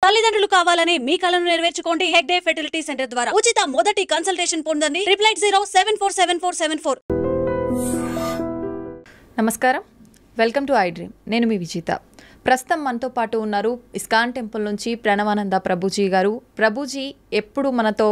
తల్లిదండ్రులు కావాలని మీ కలను నెరవేర్చుకోండి హెగ్డే ఫెర్టిలిటీ సెంటర్ ద్వారా ఉచిత మొదటి కన్సల్టేషన్ పొందండి 8807447474. నమస్కారం, వెల్కమ్ టు ఐ డ్రీమ్. నేను మీ విజిత. ప్రస్తుతం మనతో పాటు ఉన్నారు ఇస్కాన్ టెంపుల్ నుంచి ప్రణవానంద ప్రభుజీ గారు. ప్రభుజీ ఎప్పుడు మనతో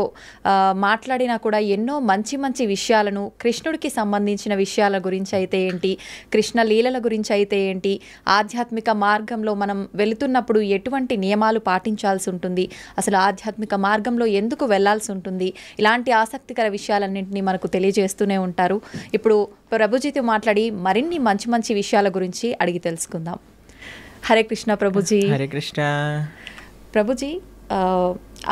మాట్లాడినా కూడా ఎన్నో మంచి మంచి విషయాలను, కృష్ణుడికి సంబంధించిన విషయాల గురించి అయితే ఏంటి, కృష్ణ లీలల గురించి అయితే ఏంటి, ఆధ్యాత్మిక మార్గంలో మనం వెళుతున్నప్పుడు ఎటువంటి నియమాలు పాటించాల్సి ఉంటుంది, అసలు ఆధ్యాత్మిక మార్గంలో ఎందుకు వెళ్లాల్సి ఉంటుంది, ఇలాంటి ఆసక్తికర విషయాలన్నింటినీ మనకు తెలియజేస్తూనే ఉంటారు. ఇప్పుడు ప్రభుజీతో మాట్లాడి మరిన్ని మంచి మంచి విషయాల గురించి అడిగి తెలుసుకుందాం. హరే కృష్ణ ప్రభుజీ. హరే కృష్ణ ప్రభుజీ.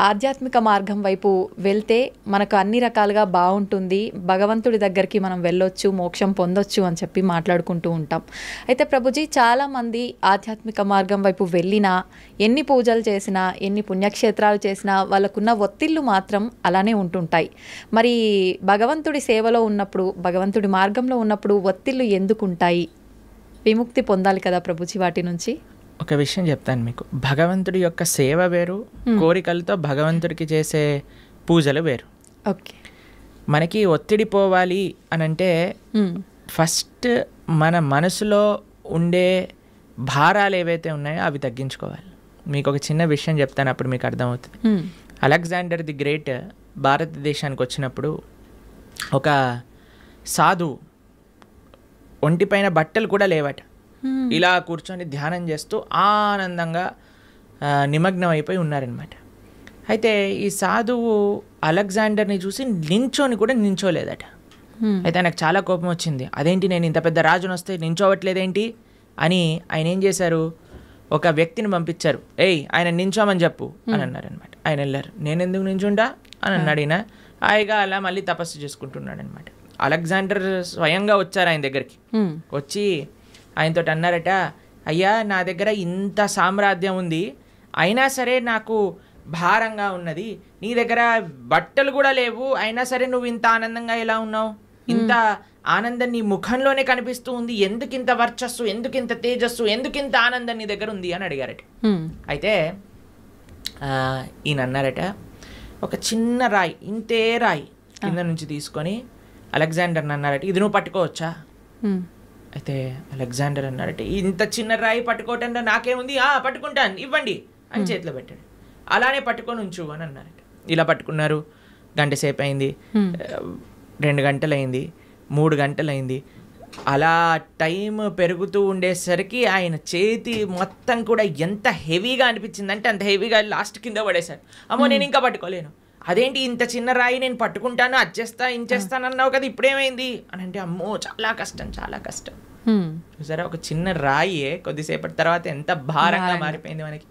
ఆధ్యాత్మిక మార్గం వైపు వెళ్తే మనకు అన్ని రకాలుగా బాగుంటుంది, భగవంతుడి దగ్గరికి మనం వెళ్ళొచ్చు, మోక్షం పొందొచ్చు అని చెప్పి మాట్లాడుకుంటూ ఉంటాం. అయితే ప్రభుజీ, చాలామంది ఆధ్యాత్మిక మార్గం వైపు వెళ్ళినా, ఎన్ని పూజలు చేసినా, ఎన్ని పుణ్యక్షేత్రాలు చేసినా వాళ్ళకున్న ఒత్తిళ్ళు మాత్రం అలానే ఉంటుంటాయి. మరి భగవంతుడి సేవలో ఉన్నప్పుడు, భగవంతుడి మార్గంలో ఉన్నప్పుడు ఒత్తిళ్ళు ఎందుకు ఉంటాయి? విముక్తి పొందాలి కదా ప్రభుజీ వాటి నుంచి. ఒక విషయం చెప్తాను మీకు. భగవంతుడి యొక్క సేవ వేరు, కోరికలతో భగవంతుడికి చేసే పూజలు వేరు. ఓకే. మనకి ఒత్తిడి పోవాలి అని అంటే ఫస్ట్ మన మనసులో ఉండే భారాలు ఏవైతే ఉన్నాయో అవి తగ్గించుకోవాలి. మీకు ఒక చిన్న విషయం చెప్తాను, అప్పుడు మీకు అర్థమవుతుంది. అలెగ్జాండర్ ది గ్రేట్ భారతదేశానికి వచ్చినప్పుడు ఒక సాధువు ఒంటిపైన బట్టలు కూడా లేవట, ఇలా కూర్చొని ధ్యానం చేస్తూ ఆనందంగా నిమగ్నం అయిపోయి ఉన్నారనమాట. అయితే ఈ సాధువు అలెగ్జాండర్ని చూసి నించోని కూడా నించోలేదట. అయితే ఆయనకు చాలా కోపం వచ్చింది. అదేంటి, నేను ఇంత పెద్ద రాజును వస్తే నించోవట్లేదేంటి అని ఆయన ఏం చేశారు, ఒక వ్యక్తిని పంపించారు. ఆయన నించోమని చెప్పు అని అన్నారనమాట. ఆయన వెళ్ళారు. నేను ఎందుకు నించుంటా అని అన్నాడు. ఈయన హాయిగా అలా మళ్ళీ తపస్సు చేసుకుంటున్నాడు అనమాట. అలెగ్జాండర్ స్వయంగా వచ్చారు ఆయన దగ్గరికి. వచ్చి ఆయనతో అన్నారట, అయ్యా నా దగ్గర ఇంత సామ్రాజ్యం ఉంది, అయినా సరే నాకు భారంగా ఉన్నది, నీ దగ్గర బట్టలు కూడా లేవు, అయినా సరే నువ్వు ఇంత ఆనందంగా ఎలా ఉన్నావు, ఇంత ఆనందం నీ ముఖంలోనే కనిపిస్తూ ఉంది, ఎందుకింత వర్చస్సు, ఎందుకింత తేజస్సు, ఎందుకింత ఆనందం నీ దగ్గర ఉంది అని అడిగారట. అయితే ఈయన అన్నారట, ఒక చిన్న రాయి, ఇంతే రాయి కింద నుంచి తీసుకొని అలెగ్జాండర్ అన్నారట, ఇది నువ్వు పట్టుకోవచ్చా? అయితే అలెగ్జాండర్ అన్నారట, ఇంత చిన్న రాయి పట్టుకోవటంలో నాకేముంది, పట్టుకుంటాను, ఇవ్వండి అని చేతిలో పెట్టాడు. అలానే పట్టుకొని ఉంచు అని అన్నారట. ఇలా పట్టుకున్నారు. గంట సేపు అయింది, 2 గంటలైంది, 3 గంటలైంది. అలా టైం పెరుగుతూ ఉండేసరికి ఆయన చేతి మొత్తం కూడా ఎంత హెవీగా అనిపించిందంటే అంత హెవీగా లాస్ట్ కింద పడేశారు. అమ్మో నేను ఇంకా పట్టుకోలేను, అదేంటి ఇంత చిన్న రాయి నేను పట్టుకుంటాను, అచ్చేస్తా ఇంచేస్తాను అన్నావు కదా, ఇప్పుడేమైంది అని అంటే, అమ్మో చాలా కష్టం, చాలా కష్టం. సరే, ఒక చిన్న రాయే కొద్దిసేపటి తర్వాత ఎంత భారంగా మారిపోయింది మనకి.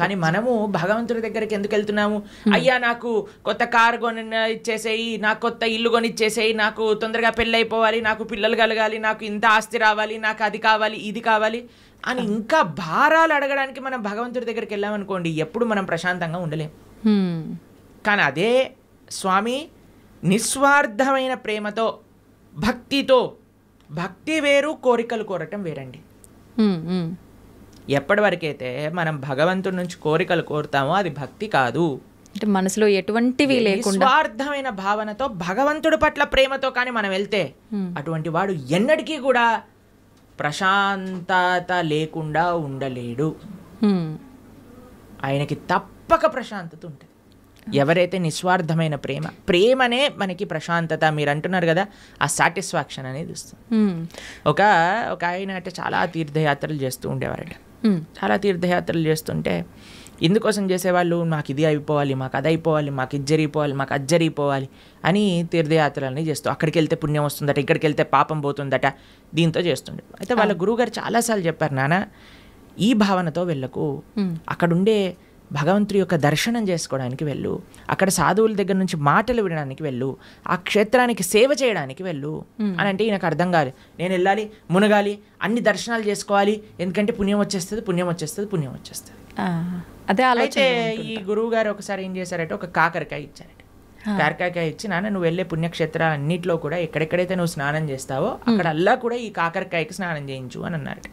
కానీ మనము భగవంతుడి దగ్గరికి ఎందుకు వెళ్తున్నాము? అయ్యా నాకు కొత్త కారు కొని ఇచ్చేసేయి, నాకు కొత్త ఇల్లు కొని ఇచ్చేసేయి, నాకు తొందరగా పెళ్ళి అయిపోవాలి, నాకు పిల్లలు కలగాలి, నాకు ఇంత ఆస్తి రావాలి, నాకు అది కావాలి, ఇది కావాలి అని ఇంకా భారాలు అడగడానికి మనం భగవంతుడి దగ్గరికి వెళ్ళామనుకోండి, ఎప్పుడు మనం ప్రశాంతంగా ఉండలేం. కానీ అదే స్వామి నిస్వార్థమైన ప్రేమతో, భక్తితో, భక్తి వేరు, కోరికలు కోరటం వేరండి. ఎప్పటి వరకైతే మనం భగవంతుడి నుంచి కోరికలు కోరుతామో అది భక్తి కాదు. అంటే మనసులో ఎటువంటివి లేకుండా నిస్వార్థమైన భావనతో, భగవంతుడి పట్ల ప్రేమతో కానీ మనం వెళ్తే అటువంటి వాడు ఎన్నటికీ కూడా ప్రశాంతత లేకుండా ఉండలేడు. ఆయనకి తప్పక ప్రశాంతత ఉంటుంది. ఎవరైతే నిస్వార్థమైన ప్రేమనే మనకి ప్రశాంతత, మీరు అంటున్నారు కదా, ఆ సాటిస్ఫాక్షన్ అనేది ఇస్తుంది. ఒక ఆయన అంటే చాలా తీర్థయాత్రలు చేస్తూ ఉండేవారట. చాలా తీర్థయాత్రలు చేస్తుంటే ఇందుకోసం చేసేవాళ్ళు, మాకు ఇది అయిపోవాలి, మాకు అది అయిపోవాలి, మాకు ఇది జరిగిపోవాలి, మాకు అది జరిగిపోవాలి అని తీర్థయాత్రలని చేస్తూ, అక్కడికి వెళ్తే పుణ్యం వస్తుందట, ఇక్కడికి వెళ్తే పాపం పోతుందట, దీంతో చేస్తుండే. అయితే వాళ్ళ గురువుగారు చాలాసార్లు చెప్పారు, నాన్న ఈ భావనతో వెళ్ళకు, అక్కడుండే భగవంతుడి యొక్క దర్శనం చేసుకోవడానికి వెళ్ళు, అక్కడ సాధువుల దగ్గర నుంచి మాటలు వినడానికి వెళ్ళు, ఆ క్షేత్రానికి సేవ చేయడానికి వెళ్ళు అని అంటే ఈయనకు అర్థం కాదు. నేను వెళ్ళాలి, మునగాలి, అన్ని దర్శనాలు చేసుకోవాలి, ఎందుకంటే పుణ్యం వచ్చేస్తుంది, పుణ్యం వచ్చేస్తుంది, పుణ్యం వచ్చేస్తుంది. అదే అయితే ఈ గురువు గారు ఒకసారి ఏం చేశారంటే ఒక కాకరకాయ ఇచ్చారట. కాకరకాయ ఇచ్చి, నాన్న నువ్వు వెళ్ళే పుణ్యక్షేత్రాలన్నింటిలో కూడా ఎక్కడెక్కడైతే నువ్వు స్నానం చేస్తావో అక్కడల్లా కూడా ఈ కాకరకాయకి స్నానం చేయించు అని అన్నారట.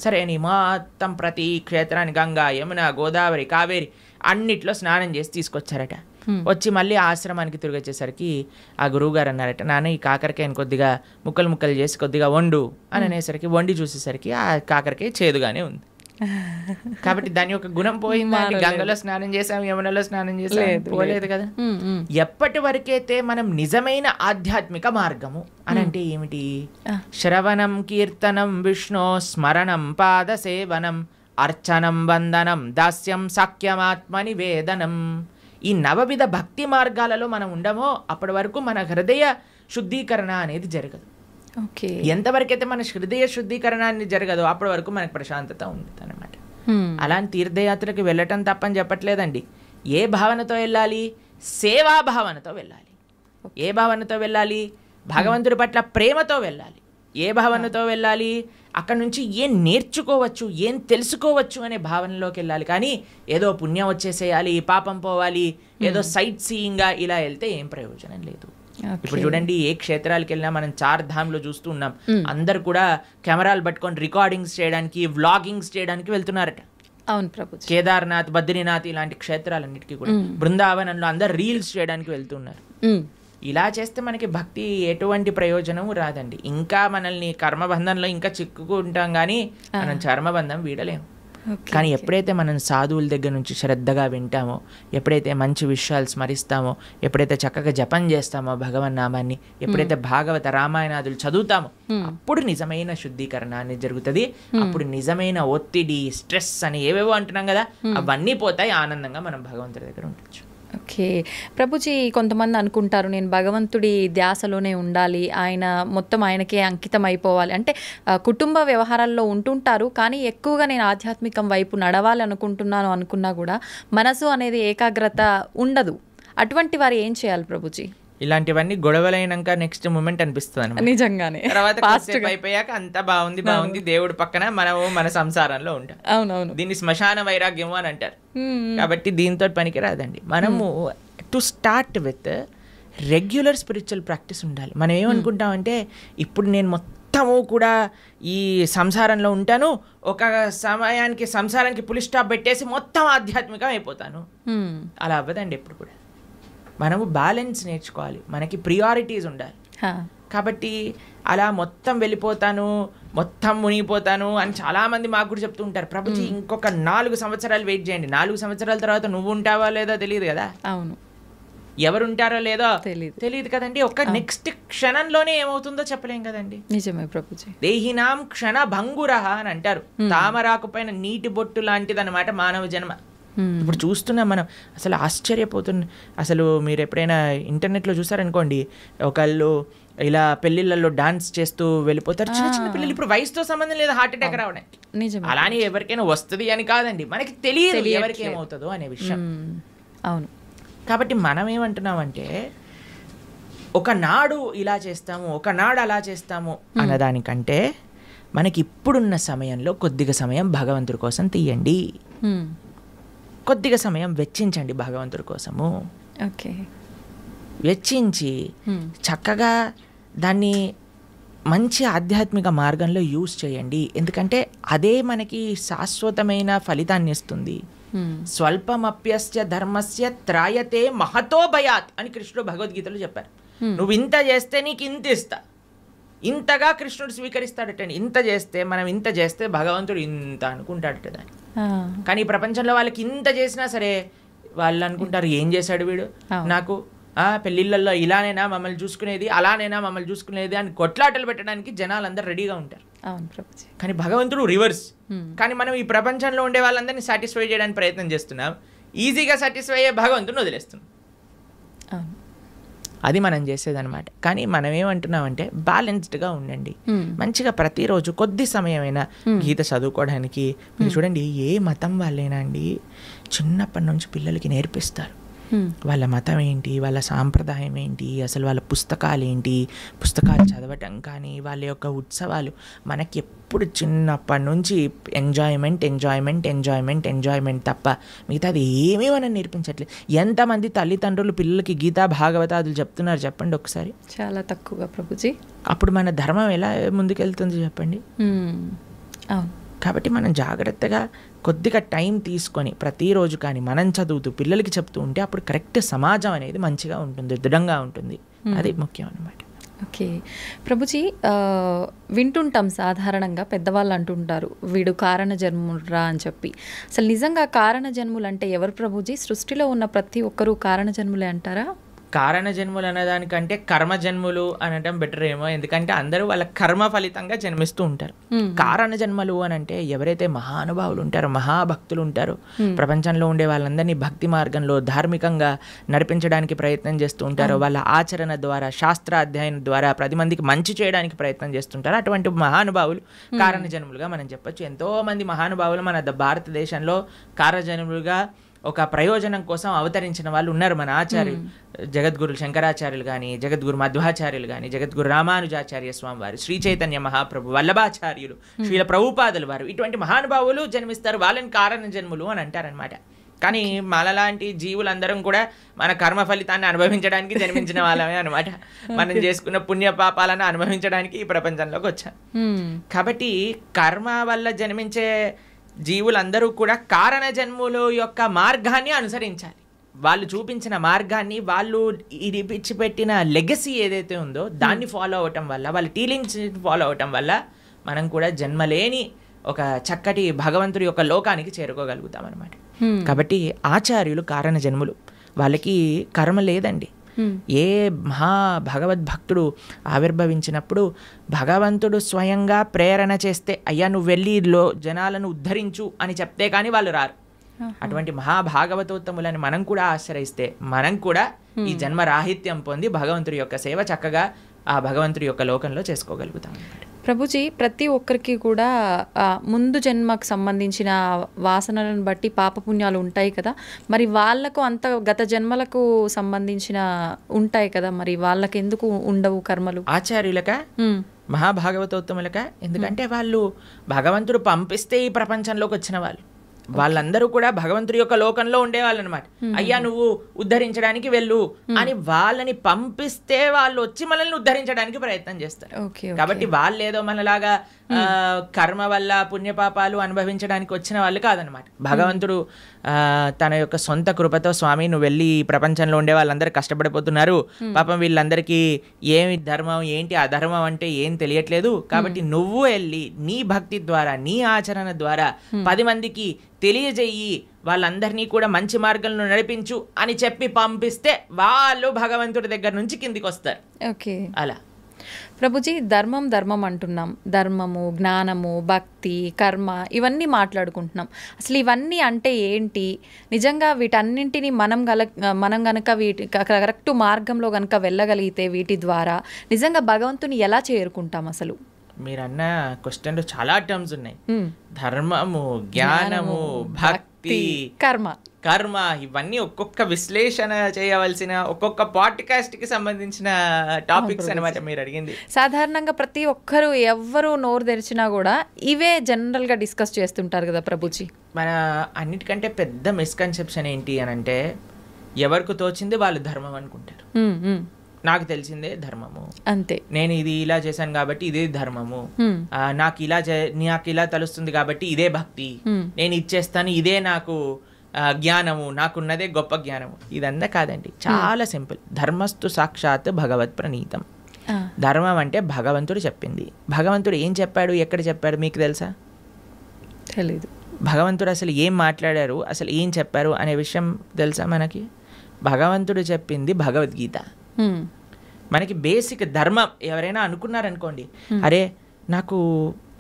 సరే అని మొత్తం ప్రతి క్షేత్రాన్ని గంగా, యమున, గోదావరి, కావేరి అన్నిట్లో స్నానం చేసి తీసుకొచ్చారట. వచ్చి మళ్ళీ ఆశ్రమానికి తిరిగి వచ్చేసరికి ఆ గురువు గారు అన్నారట, నాన్న ఈ కాకరకాయని కొద్దిగా ముక్కలు ముక్కలు చేసి కొద్దిగా వండు అని అనేసరికి వండి చూసేసరికి ఆ కాకరకాయ చేదుగానే ఉంది. కాబట్టి దాని యొక్క గుణం పోయిందా? గంగలో స్నానం చేసాం, యమునలో స్నానం చేసాం, పోలేదు కదా. ఎప్పటి వరకైతే మనం నిజమైన ఆధ్యాత్మిక మార్గము అని అంటే ఏమిటి? శ్రవణం, కీర్తనం, విష్ణు స్మరణం, పాద సేవనం, అర్చనం, వందనం, దాస్యం, సాఖ్యమాత్మ నివేదనం. ఈ నవవిధ భక్తి మార్గాలలో మనం ఉండమో అప్పటి వరకు మన హృదయ శుద్ధీకరణ అనేది జరగదు. ఎంతవరకైతే మన హృదయ శుద్ధీకరణ అనేది జరగదో అప్పటి వరకు మనకు ప్రశాంతత ఉంటుంది అనమాట. అలాంటి తీర్థయాత్రలకు వెళ్ళటం తప్పని చెప్పట్లేదండి. ఏ భావనతో వెళ్ళాలి? సేవా భావనతో వెళ్ళాలి. ఏ భావనతో వెళ్ళాలి? భగవంతుడి పట్ల ప్రేమతో వెళ్ళాలి. ఏ భావనతో వెళ్ళాలి? అక్కడ నుంచి ఏం నేర్చుకోవచ్చు, ఏం తెలుసుకోవచ్చు అనే భావనలోకి వెళ్ళాలి. కానీ ఏదో పుణ్యం వచ్చేసేయాలి, పాపం పోవాలి, ఏదో సైట్ సీయింగ్గా ఇలా వెళ్తే ఏం ప్రయోజనం లేదు. ఇప్పుడు చూడండి, ఏ క్షేత్రాలకు వెళ్ళినా మనం 4 ధామ్లో చూస్తూ ఉన్నాం. అందరు కూడా కెమెరాలు పట్టుకొని రికార్డింగ్స్ చేయడానికి, వ్లాగింగ్స్ చేయడానికి వెళ్తున్నారట. అవును ప్రభు. కేదార్నాథ్, బద్రీనాథ్ ఇలాంటి క్షేత్రాలన్నిటికీ కూడా బృందావనంలో అందరు రీల్స్ చేయడానికి వెళ్తున్నారు. ఇలా చేస్తే మనకి భక్తి ఎటువంటి ప్రయోజనం రాదండి. ఇంకా మనల్ని కర్మబంధంలో ఇంకా చిక్కుకుంటాం, కానీ మనం చర్మబంధం వీడలేము. కానీ ఎప్పుడైతే మనం సాధువుల దగ్గర నుంచి శ్రద్ధగా వింటామో, ఎప్పుడైతే మంచి విషయాలు స్మరిస్తామో, ఎప్పుడైతే చక్కగా జపం చేస్తామో భగవన్నామాన్ని, ఎప్పుడైతే భాగవత రామాయణాదులు చదువుతామో అప్పుడు నిజమైన శుద్ధీకరణ అనేది జరుగుతుంది. అప్పుడు నిజమైన ఒత్తిడి, స్ట్రెస్ అని ఏవేవో అంటున్నాం కదా, అవన్నీ పోతాయి. ఆనందంగా మనం భగవంతుడి దగ్గర ఉండొచ్చు. ఓకే ప్రభుజీ, కొంతమంది అనుకుంటారు నేను భగవంతుడి ధ్యాసలోనే ఉండాలి, ఆయన మొత్తం ఆయనకే అంకితం అయిపోవాలి అంటే కుటుంబ వ్యవహారాల్లో ఉంటుంటారు. కానీ ఎక్కువగా నేను ఆధ్యాత్మికం వైపు నడవాలి అనుకుంటున్నాను అనుకున్నా కూడా మనసు అనేది ఏకాగ్రత ఉండదు. అటువంటి వారు ఏం చేయాలి ప్రభుజీ? ఇలాంటివన్నీ గొడవలైనాక నెక్స్ట్ మూమెంట్ అనిపిస్తుంది నిజంగానే. తర్వాత అయిపోయాక అంతా బాగుంది బాగుంది, దేవుడి పక్కన మనము మన సంసారంలో ఉంటాం. అవునవును, దీన్ని శ్మశాన వైరాగ్యము అని అంటారు. కాబట్టి దీంతో పనికి రాదండి. మనము to start with regular spiritual practice ఉండాలి. మనం ఏమనుకుంటామంటే ఇప్పుడు నేను మొత్తము కూడా ఈ సంసారంలో ఉంటాను, ఒక సమయానికి సంసారానికి పులి స్టాప్ పెట్టేసి మొత్తం ఆధ్యాత్మికం అయిపోతాను. అలా అవ్వదండి ఎప్పుడు కూడా. మనము బ్యాలెన్స్ నేర్చుకోవాలి, మనకి ప్రియారిటీస్ ఉండాలి. కాబట్టి అలా మొత్తం వెళ్ళిపోతాను, మొత్తం మునిగిపోతాను అని చాలామంది మాకు కూడా చెప్తూ ఉంటారు. ప్రభుజీ ఇంకొక 4 సంవత్సరాలు వెయిట్ చేయండి, 4 సంవత్సరాల తర్వాత నువ్వు ఉంటావో లేదో తెలియదు కదా. అవును, ఎవరు ఉంటారో లేదో తెలియదు కదండి. ఒక నెక్స్ట్ క్షణంలోనే ఏమవుతుందో చెప్పలేం కదండి. నిజమే ప్రభుజీ. దేహినాం క్షణ భంగురహ అని అంటారు. తామరాకు పైన నీటి బొట్టు లాంటిది అనమాట మానవ జన్మ. ఇప్పుడు చూస్తున్నాం మనం, అసలు ఆశ్చర్యపోతుంది. అసలు మీరు ఎప్పుడైనా ఇంటర్నెట్లో చూసారనుకోండి, ఒకళ్ళు ఇలా పెళ్ళిళ్ళల్లో డాన్స్ చేస్తూ వెళ్ళిపోతారు. చిన్న చిన్న పిల్లలు, ఇప్పుడు వయసుతో సంబంధం లేదు హార్ట్ అటాక్ రావడానికి. అలానే ఎవరికైనా వస్తుంది అని కాదండి, మనకి తెలియదు ఎవరికి ఏమవుతుందో అనే విషయం. అవును. కాబట్టి మనం ఏమంటున్నామంటే ఒకనాడు ఇలా చేస్తాము, ఒకనాడు అలా చేస్తాము అన్నదానికంటే మనకి ఇప్పుడున్న సమయంలో కొద్దిగా సమయం భగవంతుడి కోసం తీయండి, కొద్దిగా సమయం వెచ్చించండి భగవంతుడి కోసము. ఓకే, వెచ్చించి చక్కగా దాన్ని మంచి ఆధ్యాత్మిక మార్గంలో యూజ్ చేయండి. ఎందుకంటే అదే మనకి శాశ్వతమైన ఫలితాన్ని ఇస్తుంది. స్వల్పమప్యస్య ధర్మస్య త్రాయతే మహతో భయాత్ అని కృష్ణుడు భగవద్గీతలో చెప్పారు. నువ్వు ఇంత చేస్తే నీకు ఇంత ఇస్తా, ఇంతగా కృష్ణుడు స్వీకరిస్తాడటండి. ఇంత చేస్తే, మనం ఇంత చేస్తే భగవంతుడు ఇంత అనుకుంటాడట దాన్ని. కానీ ఈ ప్రపంచంలో వాళ్ళకి ఇంత చేసినా సరే వాళ్ళు అనుకుంటారు ఏం చేశాడు వీడు నాకు, పెళ్ళిళ్ళల్లో ఇలానైనా మమ్మల్ని చూసుకునేది, అలానైనా మమ్మల్ని చూసుకునేది అని కొట్లాటలు పెట్టడానికి జనాలందరూ రెడీగా ఉంటారు. కానీ భగవంతుడు రివర్స్. కానీ మనం ఈ ప్రపంచంలో ఉండే వాళ్ళందరినీ సాటిస్ఫై చేయడానికి ప్రయత్నం చేస్తున్నాం, ఈజీగా సాటిస్ఫై అయ్యే భగవంతుని వదిలేస్తున్నాం. అది మనం చేసేదన్నమాట. కానీ మనం ఏమంటున్నామంటే బ్యాలెన్స్డ్గా ఉండండి. మంచిగా ప్రతిరోజు కొద్ది సమయమైనా గీత చదువుకోవడానికి. మీరు చూడండి, ఏ మతం వాళ్ళైనా అండి చిన్నప్పటి నుంచి పిల్లలకి నేర్పిస్తారు వాళ్ళ మతం ఏంటి, వాళ్ళ సాంప్రదాయం ఏంటి, అసలు వాళ్ళ పుస్తకాలు ఏంటి, పుస్తకాలు చదవటం కానీ వాళ్ళ యొక్క ఉత్సవాలు. మనకి ఎప్పుడు చిన్నప్పటి నుంచి ఎంజాయ్మెంట్ ఎంజాయ్మెంట్ ఎంజాయ్మెంట్ ఎంజాయ్మెంట్ తప్ప మిగతాది ఏమీ మనం నేర్పించట్లేదు. ఎంతమంది తల్లిదండ్రులు పిల్లలకి గీతా భాగవతాదులు చెప్తున్నారు చెప్పండి ఒకసారి? చాలా తక్కువగా ప్రభుజీ. అప్పుడు మన ధర్మం ఎలా ముందుకెళ్తుంది చెప్పండి? అవును. కాబట్టి మనం జాగ్రత్తగా కొద్దిగా టైం తీసుకొని ప్రతిరోజు కానీ మనం చదువుతూ పిల్లలకి చెప్తూ ఉంటే అప్పుడు కరెక్ట్ సమాజం అనేది మంచిగా ఉంటుంది, దృఢంగా ఉంటుంది. అది ముఖ్యం అన్నమాట. ఓకే ప్రభుజీ, వింటుంటాం సాధారణంగా పెద్దవాళ్ళు అంటుంటారు వీడు కారణ జన్మురా అని చెప్పి. అసలు నిజంగా కారణ జన్ములు అంటే ఎవరు ప్రభుజీ? సృష్టిలో ఉన్న ప్రతి ఒక్కరూ కారణ జన్ములే అంటారా? కారణ జన్ములు అనేదానికంటే కర్మ జన్ములు అనడం బెటర్ ఏమో, ఎందుకంటే అందరూ వాళ్ళ కర్మ ఫలితంగా జన్మిస్తూ ఉంటారు. కారణ జన్మలు అని అంటే ఎవరైతే మహానుభావులు ఉంటారో, మహాభక్తులు ఉంటారో, ప్రపంచంలో ఉండే వాళ్ళందరినీ భక్తి మార్గంలో ధార్మికంగా నడిపించడానికి ప్రయత్నం చేస్తూ ఉంటారో, వాళ్ళ ఆచరణ ద్వారా శాస్త్ర అధ్యయనం ద్వారా 10 మందికి మంచి చేయడానికి ప్రయత్నం చేస్తుంటారు. అటువంటి మహానుభావులు కారణ జన్ములుగా మనం చెప్పొచ్చు. ఎంతో మంది మహానుభావులు మన భారతదేశంలో కారణ జన్ములుగా ఒక ప్రయోజనం కోసం అవతరించిన వాళ్ళు ఉన్నారు. మన ఆచార్యులు జగద్గురు శంకరాచార్యులు కానీ, జగద్గురు మధ్వాచార్యులు కానీ, జగద్గురు రామానుజాచార్య స్వామి వారు, శ్రీ చైతన్య మహాప్రభు, వల్లభాచార్యులు, శ్రీల ప్రభుపాదులు వారు, ఇటువంటి మహానుభావులు జన్మిస్తారు. వాళ్ళని కారణ జన్ములు అని అంటారనమాట. కానీ మనలాంటి జీవులందరం కూడా మన కర్మ ఫలితాన్ని అనుభవించడానికి జన్మించిన వాళ్ళమే అనమాట. మనం చేసుకున్న పుణ్య పాపాలను అనుభవించడానికి ఈ ప్రపంచంలోకి వచ్చాం. కాబట్టి కర్మ వల్ల జన్మించే జీవులందరూ కూడా కారణ జన్ముల యొక్క మార్గాన్ని అనుసరించాలి. వాళ్ళు చూపించిన మార్గాన్ని, వాళ్ళు ఇడిపిచ్చిపెట్టిన లెగసీ ఏదైతే ఉందో దాన్ని ఫాలో అవటం వల్ల, వాళ్ళ టీలింగ్స్ ఫాలో అవటం వల్ల మనం కూడా జన్మలేని ఒక చక్కటి భగవంతుడి యొక్క లోకానికి చేరుకోగలుగుతాం అనమాట. కాబట్టి ఆచార్యులు కారణ జన్ములు, వాళ్ళకి కర్మ లేదండి. ఏ మహా భగవద్భక్తుడు ఆవిర్భవించినప్పుడు భగవంతుడు స్వయంగా ప్రేరణ చేస్తే, అయ్యా నువ్వు వెళ్ళి జనాలను ఉద్ధరించు అని చెప్తే కానీ వాళ్ళు రారు. అటువంటి మహాభాగవతోత్తములని మనం కూడా ఆశ్రయిస్తే మనం కూడా ఈ జన్మ రాహిత్యం పొంది భగవంతుడి యొక్క సేవ చక్కగా ఆ భగవంతుడి యొక్క లోకంలో చేసుకోగలుగుతాం. ప్రభుజీ, ప్రతి ఒక్కరికి కూడా ముందు జన్మకు సంబంధించిన వాసనలను బట్టి పాపపుణ్యాలు ఉంటాయి కదా, మరి వాళ్ళకు అంత గత జన్మలకు సంబంధించిన ఉంటాయి కదా, మరి వాళ్ళకి ఎందుకు ఉండవు కర్మలు? ఆచార్యులక మహాభాగవతోత్తములక, ఎందుకంటే వాళ్ళు భగవంతుడు పంపిస్తే ఈ ప్రపంచంలోకి వచ్చిన వాళ్ళు. వాళ్ళందరూ కూడా భగవంతుడి యొక్క లోకంలో ఉండేవాళ్ళు అనమాట. అయ్యా నువ్వు ఉద్ధరించడానికి వెళ్ళు అని వాళ్ళని పంపిస్తే వాళ్ళు వచ్చి మనల్ని ఉద్ధరించడానికి ప్రయత్నం చేస్తారు. కాబట్టి వాళ్ళు ఏదో మనలాగా కర్మ వల్ల పుణ్యపాపాలు అనుభవించడానికి వచ్చిన వాళ్ళు కాదనమాట. భగవంతుడు తన యొక్క సొంత కృపతో, స్వామి నువ్వు వెళ్ళి ఈ ప్రపంచంలో ఉండే వాళ్ళందరూ కష్టపడిపోతున్నారు, పాపం వీళ్ళందరికీ ఏమి ధర్మం ఏంటి అధర్మం అంటే ఏం తెలియట్లేదు, కాబట్టి నువ్వు వెళ్ళి నీ భక్తి ద్వారా నీ ఆచరణ ద్వారా 10 మందికి తెలియజేయి, వాళ్ళందరినీ కూడా మంచి మార్గంలో నడిపించు అని చెప్పి పంపిస్తే వాళ్ళు భగవంతుడి దగ్గర నుంచి కిందికి వస్తారు. ఓకే, అలా ప్రభుజీ, ధర్మం ధర్మం అంటున్నాం. ధర్మము, జ్ఞానము, భక్తి, కర్మ ఇవన్నీ మాట్లాడుకుంటున్నాం. అసలు ఇవన్నీ అంటే ఏంటి? నిజంగా వీటన్నింటినీ మనం గనక వీటి కరెక్ట్ మార్గంలో గనక వెళ్ళగలిగితే వీటి ద్వారా నిజంగా భగవంతుని ఎలా చేరుకుంటాం? అసలు మీరన్న క్వశ్చన్లో చాలా టర్మ్స్ ఉన్నాయి. ధర్మము, జ్ఞానము, భక్తి, కర్మ ఇవన్నీ ఒక్కొక్క విశ్లేషణ చేయవలసిన, ఒక్కొక్క పాడ్కాస్ట్ కి సంబంధించిన టాపిక్స్ అనమాట మీరు అడిగింది. సాధారణంగా ప్రతి ఒక్కరు ఎవ్వరు నోరు తెరిచినా కూడా ఇవే జనరల్ గా డిస్కస్ చేస్తుంటారు కదా ప్రభుజీ. మన అన్నిటికంటే పెద్ద మిస్కన్సెప్షన్ ఏంటి అని అంటే, ఎవరికి తోచింది వాళ్ళు ధర్మం అనుకుంటారు. నాకు తెలిసిందే ధర్మము, అంతే, నేను ఇది ఇలా చేశాను కాబట్టి ఇదే ధర్మము, నాకు ఇలా తెలుస్తుంది కాబట్టి ఇదే భక్తి, నేను ఇచ్చేస్తాను ఇదే నాకు జ్ఞానము, నాకున్నదే గొప్ప జ్ఞానము. ఇదంతా కాదండి, చాలా సింపుల్. ధర్మస్తు సాక్షాత్ భగవత్ ప్రణీతం. ధర్మం అంటే భగవంతుడు చెప్పింది. భగవంతుడు ఏం చెప్పాడు, ఎక్కడ చెప్పాడు మీకు తెలుసా? తెలీదు. భగవంతుడు అసలు ఏం మాట్లాడారు, అసలు ఏం చెప్పారు అనే విషయం తెలుసా మనకి? భగవంతుడు చెప్పింది భగవద్గీత. మనకి బేసిక్ ధర్మం. ఎవరైనా అనుకున్నారనుకోండి, అరే నాకు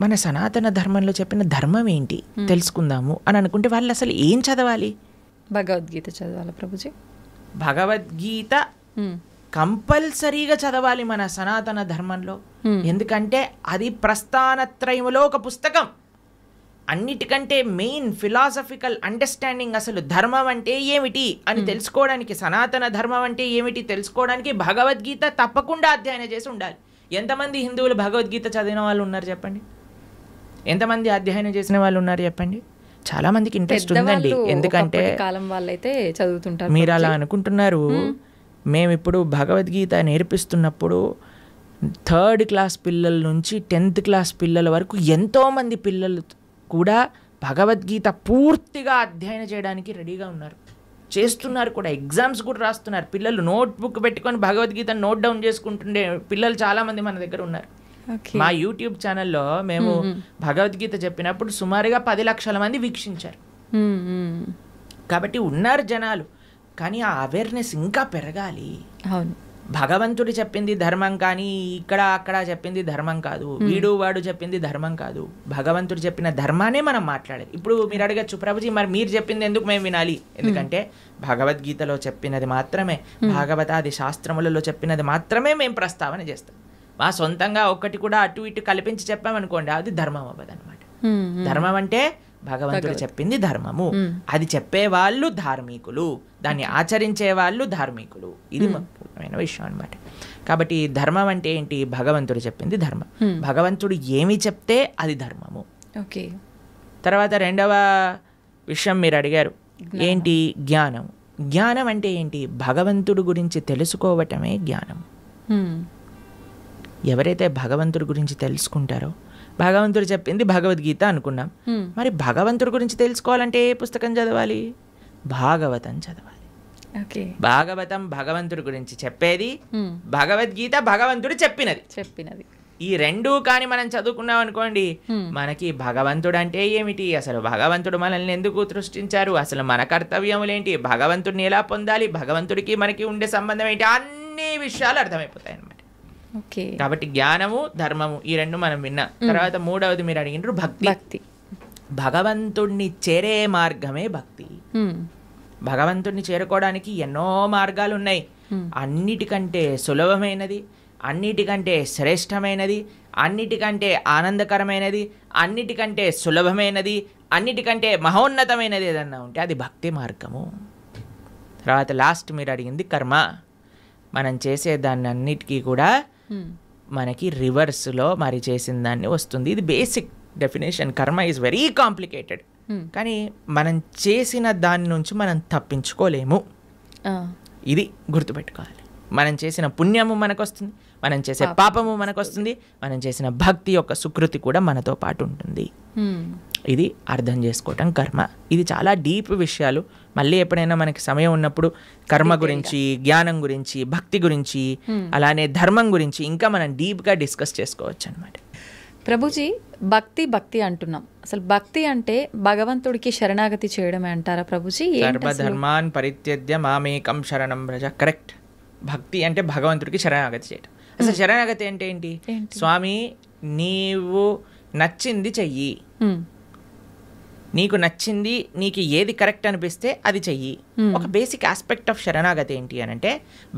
మన సనాతన ధర్మంలో చెప్పిన ధర్మం ఏంటి తెలుసుకుందాము అని అనుకుంటే వాళ్ళు అసలు ఏం చదవాలి? భగవద్గీత చదవాలి ప్రభుజీ. భగవద్గీత కంపల్సరీగా చదవాలి మన సనాతన ధర్మంలో. ఎందుకంటే అది ప్రస్థానత్రయములో ఒక పుస్తకం. అన్నిటికంటే మెయిన్ ఫిలాసఫికల్ అండర్స్టాండింగ్, అసలు ధర్మం అంటే ఏమిటి అని తెలుసుకోవడానికి, సనాతన ధర్మం అంటే ఏమిటి తెలుసుకోవడానికి భగవద్గీత తప్పకుండా అధ్యయనం చేసి ఉండాలి. ఎంతమంది హిందువులు భగవద్గీత చదివిన వాళ్ళు ఉన్నారు చెప్పండి? ఎంతమంది అధ్యయనం చేసిన వాళ్ళు ఉన్నారు చెప్పండి? చాలా మందికి ఇంట్రెస్ట్ ఉందండి. ఎందుకంటే కాలం వాళ్ళైతే చదువుతుంటారు. మీరు అలా అనుకుంటున్నారు. మేము ఇప్పుడు భగవద్గీత నేర్పిస్తున్నప్పుడు 3rd క్లాస్ పిల్లల నుంచి 10th క్లాస్ పిల్లల వరకు ఎంతోమంది పిల్లలు కూడా భగవద్గీత పూర్తిగా అధ్యయనం చేయడానికి రెడీగా ఉన్నారు, చేస్తున్నారు కూడా, ఎగ్జామ్స్ కూడా రాస్తున్నారు. పిల్లలు నోట్బుక్ పెట్టుకొని భగవద్గీత నోట్ డౌన్ చేసుకుంటుండే పిల్లలు చాలామంది మన దగ్గర ఉన్నారు. మా యూట్యూబ్ ఛానల్లో మేము భగవద్గీత చెప్పినప్పుడు సుమారుగా 10 లక్షల మంది వీక్షించారు. కాబట్టి ఉన్నారు జనాలు, కానీ ఆ అవేర్నెస్ ఇంకా పెరగాలి. అవును, భగవంతుడు చెప్పింది ధర్మం కానీ ఇక్కడ అక్కడ చెప్పింది ధర్మం కాదు, వీడు వాడు చెప్పింది ధర్మం కాదు. భగవంతుడు చెప్పిన ధర్మానే మనం మాట్లాడాలి. ఇప్పుడు మీరు అడగచ్చు, ప్రభుజీ మరి మీరు చెప్పింది ఎందుకు మేము వినాలి? ఎందుకంటే భగవద్గీతలో చెప్పినది మాత్రమే, భాగవతాది శాస్త్రములలో చెప్పినది మాత్రమే మేము ప్రస్తావన చేస్తాం. మా సొంతంగా ఒక్కటి కూడా అటు ఇటు కల్పించి చెప్పామనుకోండి, అది ధర్మం అవ్వదు అనమాట. ధర్మం అంటే భగవంతుడు చెప్పింది ధర్మము, అది చెప్పేవాళ్ళు ధార్మికులు, దాన్ని ఆచరించే వాళ్ళు ధార్మికులు. ఇది ముఖ్యమైన విషయం అనమాట. కాబట్టి ధర్మం అంటే ఏంటి? భగవంతుడు చెప్పింది ధర్మం. భగవంతుడు ఏమి చెప్తే అది ధర్మము. ఓకే. తర్వాత రెండవ విషయం మీరు అడిగారు, ఏంటి? జ్ఞానం. జ్ఞానం అంటే ఏంటి? భగవంతుడు గురించి తెలుసుకోవటమే జ్ఞానం. ఎవరైతే భగవంతుడి గురించి తెలుసుకుంటారో, భగవంతుడు చెప్పింది భగవద్గీత అనుకున్నాం, మరి భగవంతుడి గురించి తెలుసుకోవాలంటే ఏ పుస్తకం చదవాలి? భాగవతం చదవాలి. భాగవతం భగవంతుడి గురించి చెప్పేది, భగవద్గీత భగవంతుడు చెప్పినది. ఈ రెండూ కానీ మనం చదువుకున్నాం అనుకోండి, మనకి భగవంతుడు అంటే ఏమిటి, అసలు భగవంతుడు మనల్ని ఎందుకు సృష్టించారు, అసలు మన కర్తవ్యములేంటి, భగవంతుడిని ఎలా పొందాలి, భగవంతుడికి మనకి ఉండే సంబంధం ఏంటి, అన్ని విషయాలు అర్థమైపోతాయి అన్నమాట. కాబట్టి జ్ఞానము ధర్మము ఈ రెండు మనం విన్నాం. తర్వాత మూడవది మీరు అడిగినారు భక్తి. భగవంతుడిని చేరే మార్గమే భక్తి. భగవంతుడిని చేరుకోవడానికి ఎన్నో మార్గాలు ఉన్నాయి. అన్నిటికంటే సులభమైనది, అన్నిటికంటే శ్రేష్టమైనది, అన్నిటికంటే ఆనందకరమైనది, అన్నిటికంటే సులభమైనది, అన్నిటికంటే మహోన్నతమైనది ఏదన్నా ఉంటే అది భక్తి మార్గము. తర్వాత లాస్ట్ మీరు అడిగింది కర్మ. మనం చేసే దాన్ని అన్నిటికీ కూడా మనకి రివర్స్లో మరి చేసిన దాన్ని వస్తుంది. ఇది బేసిక్ డెఫినేషన్. కర్మ ఈజ్ వెరీ కాంప్లికేటెడ్, కానీ మనం చేసిన దాని నుంచి మనం తప్పించుకోలేము. ఇది గుర్తుపెట్టుకోవాలి. మనం చేసిన పుణ్యము మనకు వస్తుంది, మనం చేసే పాపము మనకు వస్తుంది, మనం చేసిన భక్తి యొక్క సుకృతి కూడా మనతో పాటు ఉంటుంది. ఇది అర్థం చేసుకోవటం కర్మ. ఇది చాలా డీప్ విషయాలు. మళ్ళీ ఎప్పుడైనా మనకి సమయం ఉన్నప్పుడు కర్మ గురించి, జ్ఞానం గురించి, భక్తి గురించి, అలానే ధర్మం గురించి ఇంకా మనం డీప్గా డిస్కస్ చేసుకోవచ్చు అనమాట. ప్రభుజీ, భక్తి అంటున్నాం. అసలు భక్తి అంటే భగవంతుడికి శరణాగతి చేయడమే అంటారా ప్రభుజీ? సర్వధర్మాన్ పరిత్యజ్య మామేకం శరణం వ్రజ. కరెక్ట్. భక్తి అంటే భగవంతుడికి శరణాగతి చేయడం. అసలు శరణాగతి అంటే ఏంటి? స్వామి నీవు నచ్చింది చెయ్యి, నీకు నచ్చింది, నీకు ఏది కరెక్ట్ అనిపిస్తే అది చెయ్యి. ఒక బేసిక్ ఆస్పెక్ట్ ఆఫ్ శరణాగతి ఏంటి అని అంటే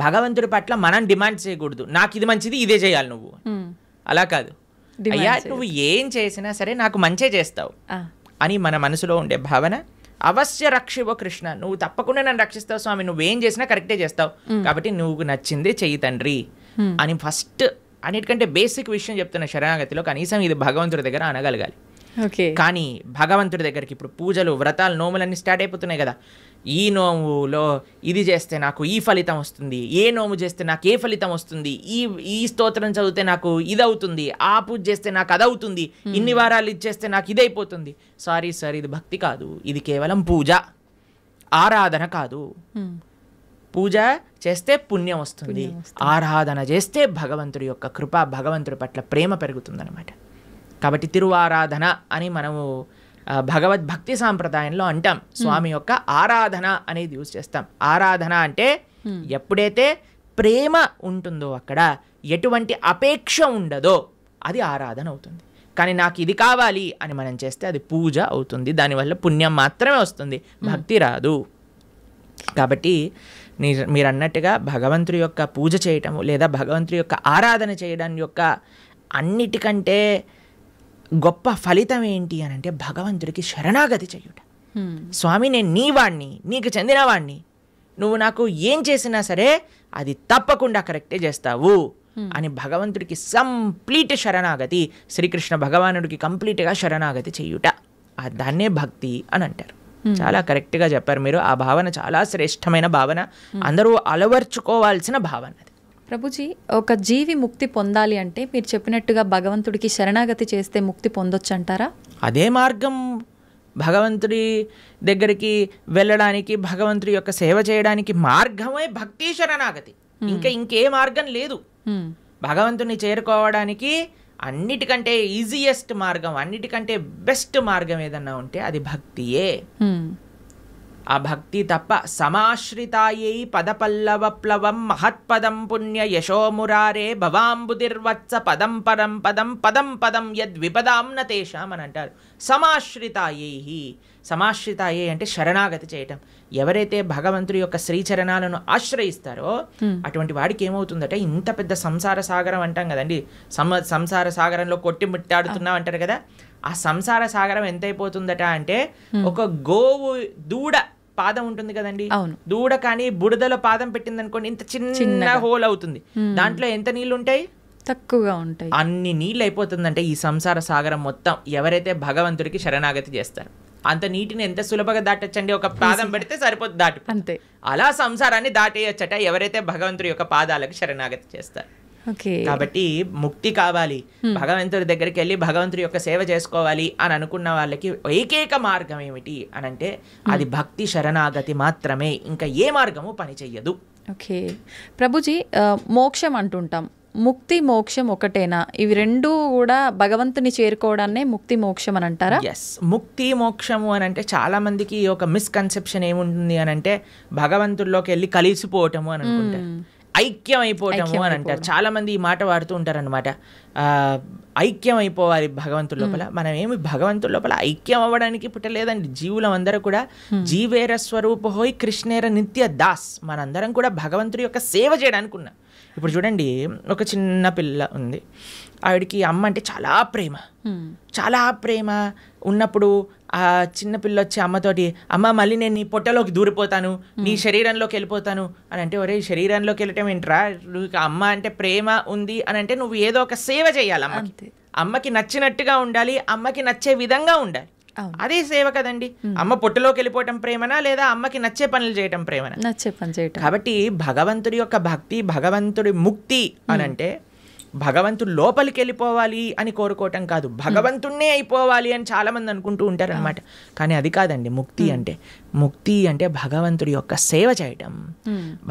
భగవంతుడి పట్ల మనం డిమాండ్ చేయకూడదు, నాకు ఇది మంచిది ఇదే చేయాలి నువ్వు. అలా కాదు, అయ్యా నువ్వు ఏం చేసినా సరే నాకు మంచే చేస్తావు అని మన మనసులో ఉండే భావన. అవశ్య రక్షివ కృష్ణ, నువ్వు తప్పకుండా నన్ను రక్షిస్తావు స్వామి, నువ్వేం చేసినా కరెక్టే చేస్తావు, కాబట్టి నువ్వు నచ్చిందే చెయ్యి తండ్రి అని ఫస్ట్ అన్నిటికంటే బేసిక్ విషయం చెప్తున్న శరణాగతిలో. కనీసం ఇది భగవంతుడి దగ్గర అనగలగాలి. కానీ భగవంతుడి దగ్గరికి ఇప్పుడు పూజలు, వ్రతాలు, నోములన్నీ స్టార్ట్ అయిపోతున్నాయి కదా. ఈ నోములో ఇది చేస్తే నాకు ఈ ఫలితం వస్తుంది, ఏ నోము చేస్తే నాకు ఏ ఫలితం వస్తుంది, ఈ స్తోత్రం చదివితే నాకు ఇది అవుతుంది, ఆ పూజ చేస్తే నాకు అది అవుతుంది, ఇన్ని వారాలు ఇది చేస్తే నాకు ఇది అయిపోతుంది. సారీ సార్, ఇది భక్తి కాదు, ఇది కేవలం పూజ, ఆరాధన కాదు. పూజ చేస్తే పుణ్యం వస్తుంది, ఆరాధన చేస్తే భగవంతుడి యొక్క కృప, భగవంతుడి పట్ల ప్రేమ పెరుగుతుందన్నమాట. కాబట్టి తిరువారాధన అని మనము భగవద్భక్తి సాంప్రదాయంలో అంటాం. స్వామి యొక్క ఆరాధన అనేది యూజ్ చేస్తాం. ఆరాధన అంటే ఎప్పుడైతే ప్రేమ ఉంటుందో, అక్కడ ఎటువంటి అపేక్ష ఉండదో అది ఆరాధన అవుతుంది. కానీ నాకు ఇది కావాలి అని మనం చేస్తే అది పూజ అవుతుంది, దానివల్ల పుణ్యం మాత్రమే వస్తుంది, భక్తి రాదు. కాబట్టి మీరు అన్నట్టుగా భగవంతుడి యొక్క పూజ చేయటము లేదా భగవంతుడి యొక్క ఆరాధన చేయడం యొక్క అన్నిటికంటే గొప్ప ఫలితం ఏంటి అని అంటే భగవంతుడికి శరణాగతి చెయ్యుట. స్వామి, నేను నీ వాణ్ణి, నీకు చెందినవాణ్ణి, నువ్వు నాకు ఏం చేసినా సరే అది తప్పకుండా కరెక్టే చేస్తావు అని భగవంతుడికి కంప్లీట్ శరణాగతి, శ్రీకృష్ణ భగవానుడికి కంప్లీట్గా శరణాగతి చెయ్యుట, దాన్నే భక్తి అని అంటారు. చాలా కరెక్ట్గా చెప్పారు మీరు. ఆ భావన చాలా శ్రేష్టమైన భావన, అందరూ అలవర్చుకోవాల్సిన భావన అది. ప్రభుజీ, ఒక జీవి ముక్తి పొందాలి అంటే మీరు చెప్పినట్టుగా భగవంతుడికి శరణాగతి చేస్తే ముక్తి పొందొచ్చు అంటారా? అదే మార్గం భగవంతుడి దగ్గరికి వెళ్ళడానికి, భగవంతుడి యొక్క సేవ చేయడానికి మార్గమే భక్తి శరణాగతి. ఇంకే మార్గం లేదు. భగవంతుని చేరుకోవడానికి అన్నిటికంటే ఈజియెస్ట్ మార్గం, అన్నిటికంటే బెస్ట్ మార్గం ఏదన్నా ఉంటే అది భక్తియే. ఆ భక్తి తప్ప సమాశ్రితాయై పదపల్లవప్లవం మహత్పదం పుణ్య యశోమురారే భవాంబుదిర్వత్స పదం పరం పదం పదం పదం యద్విపదాం న తేషాం అని అంటారు. సమాశ్రితాయై అంటే శరణాగతి చేయటం. ఎవరైతే భగవంతుడి యొక్క శ్రీచరణాలను ఆశ్రయిస్తారో అటువంటి వాడికి ఏమవుతుందంటే, ఇంత పెద్ద సంసార సాగరం అంటాం కదండి, సంసార సాగరంలో కొట్టి ముట్టాడుతున్నాం అంటారు కదా, ఆ సంసార సాగరం ఎంత అయిపోతుందట అంటే, ఒక గోవు దూడ పాదం ఉంటుంది కదండి, దూడ కానీ బురదలో పాదం పెట్టింది అనుకోండి, ఇంత చిన్న హోల్ అవుతుంది, దాంట్లో ఎంత నీళ్లు ఉంటాయి? తక్కువగా ఉంటాయి. అన్ని నీళ్ళు అయిపోతుందంటే ఈ సంసార సాగరం మొత్తం ఎవరైతే భగవంతుడికి శరణాగతి చేస్తారు. అంత నీటిని ఎంత సులభంగా దాటొచ్చండి, ఒక పాదం పెడితే సరిపోతుంది, దాటి అంతే. అలా సంసారాన్ని దాటేయచ్చట ఎవరైతే భగవంతుడి యొక్క పాదాలకు శరణాగతి చేస్తారు. కాబట్టి ముక్తి కావాలి, భగవంతుడి దగ్గరికి వెళ్ళి భగవంతుడి యొక్క సేవ చేసుకోవాలి అని అనుకున్న వాళ్ళకి ఏకైక మార్గం ఏమిటి అని అంటే అది భక్తి శరణాగతి మాత్రమే, ఇంకా ఏ మార్గము పని చెయ్యదు. ఓకే ప్రభుజీ, మోక్షం అంటుంటాం, ముక్తి మోక్షం ఒకటేనా? ఇవి రెండూ కూడా భగవంతుని చేరుకోవడాన్నే ముక్తి మోక్షం అని అంటారా? ఎస్, ముక్తి మోక్షము అని అంటే చాలా మందికి ఒక మిస్కన్సెప్షన్ ఏముంటుంది అని అంటే భగవంతుల్లోకి వెళ్ళి కలిసిపోవటము అని అనుకుంటారు, ఐక్యం అయిపోవటము అని అంటారు. చాలా మంది ఈ మాట వాడుతూ ఉంటారు అనమాట. ఐక్యం అయిపోవాలి భగవంతుడి లోపల. మనం ఏమి భగవంతుడి లోపల ఐక్యం అవ్వడానికి పుట్టలేదండి. జీవులం అందరూ కూడా జీవేర స్వరూప హోయ్ కృష్ణేర నిత్య దాస్, మనందరం కూడా భగవంతుడి యొక్క సేవ చేయడానికి ఉన్నాం. ఇప్పుడు చూడండి, ఒక చిన్న పిల్ల ఉంది, ఆవిడికి అమ్మ అంటే చాలా ప్రేమ ఉన్నప్పుడు ఆ చిన్న పిల్ల వచ్చి అమ్మతోటి, అమ్మ మళ్ళీ నేను నీ పొట్టలోకి దూరిపోతాను, నీ శరీరంలోకి వెళ్ళిపోతాను అని అంటే, ఒరే శరీరంలోకి వెళ్ళటం ఏంట్రా, నువ్వు అమ్మ అంటే ప్రేమ ఉంది అని అంటే నువ్వు ఏదో ఒక సేవ చేయాలి, అమ్మకి నచ్చినట్టుగా ఉండాలి, అమ్మకి నచ్చే విధంగా ఉండాలి, అదే సేవ కదండి. అమ్మ పొట్టలోకి వెళ్ళిపోవటం ప్రేమనా, లేదా అమ్మకి నచ్చే పనులు చేయటం ప్రేమనా? నచ్చే పని చేయటం. కాబట్టి భగవంతుడి యొక్క భక్తి, భగవంతుడి ముక్తి అని అంటే భగవంతుడు లోపలికి వెళ్ళిపోవాలి అని కోరుకోవటం కాదు, భగవంతుడినే అయిపోవాలి అని చాలా మంది అనుకుంటూ ఉంటారు అనమాట. కానీ అది కాదండి ముక్తి అంటే. ముక్తి అంటే భగవంతుడి యొక్క సేవ చేయటం.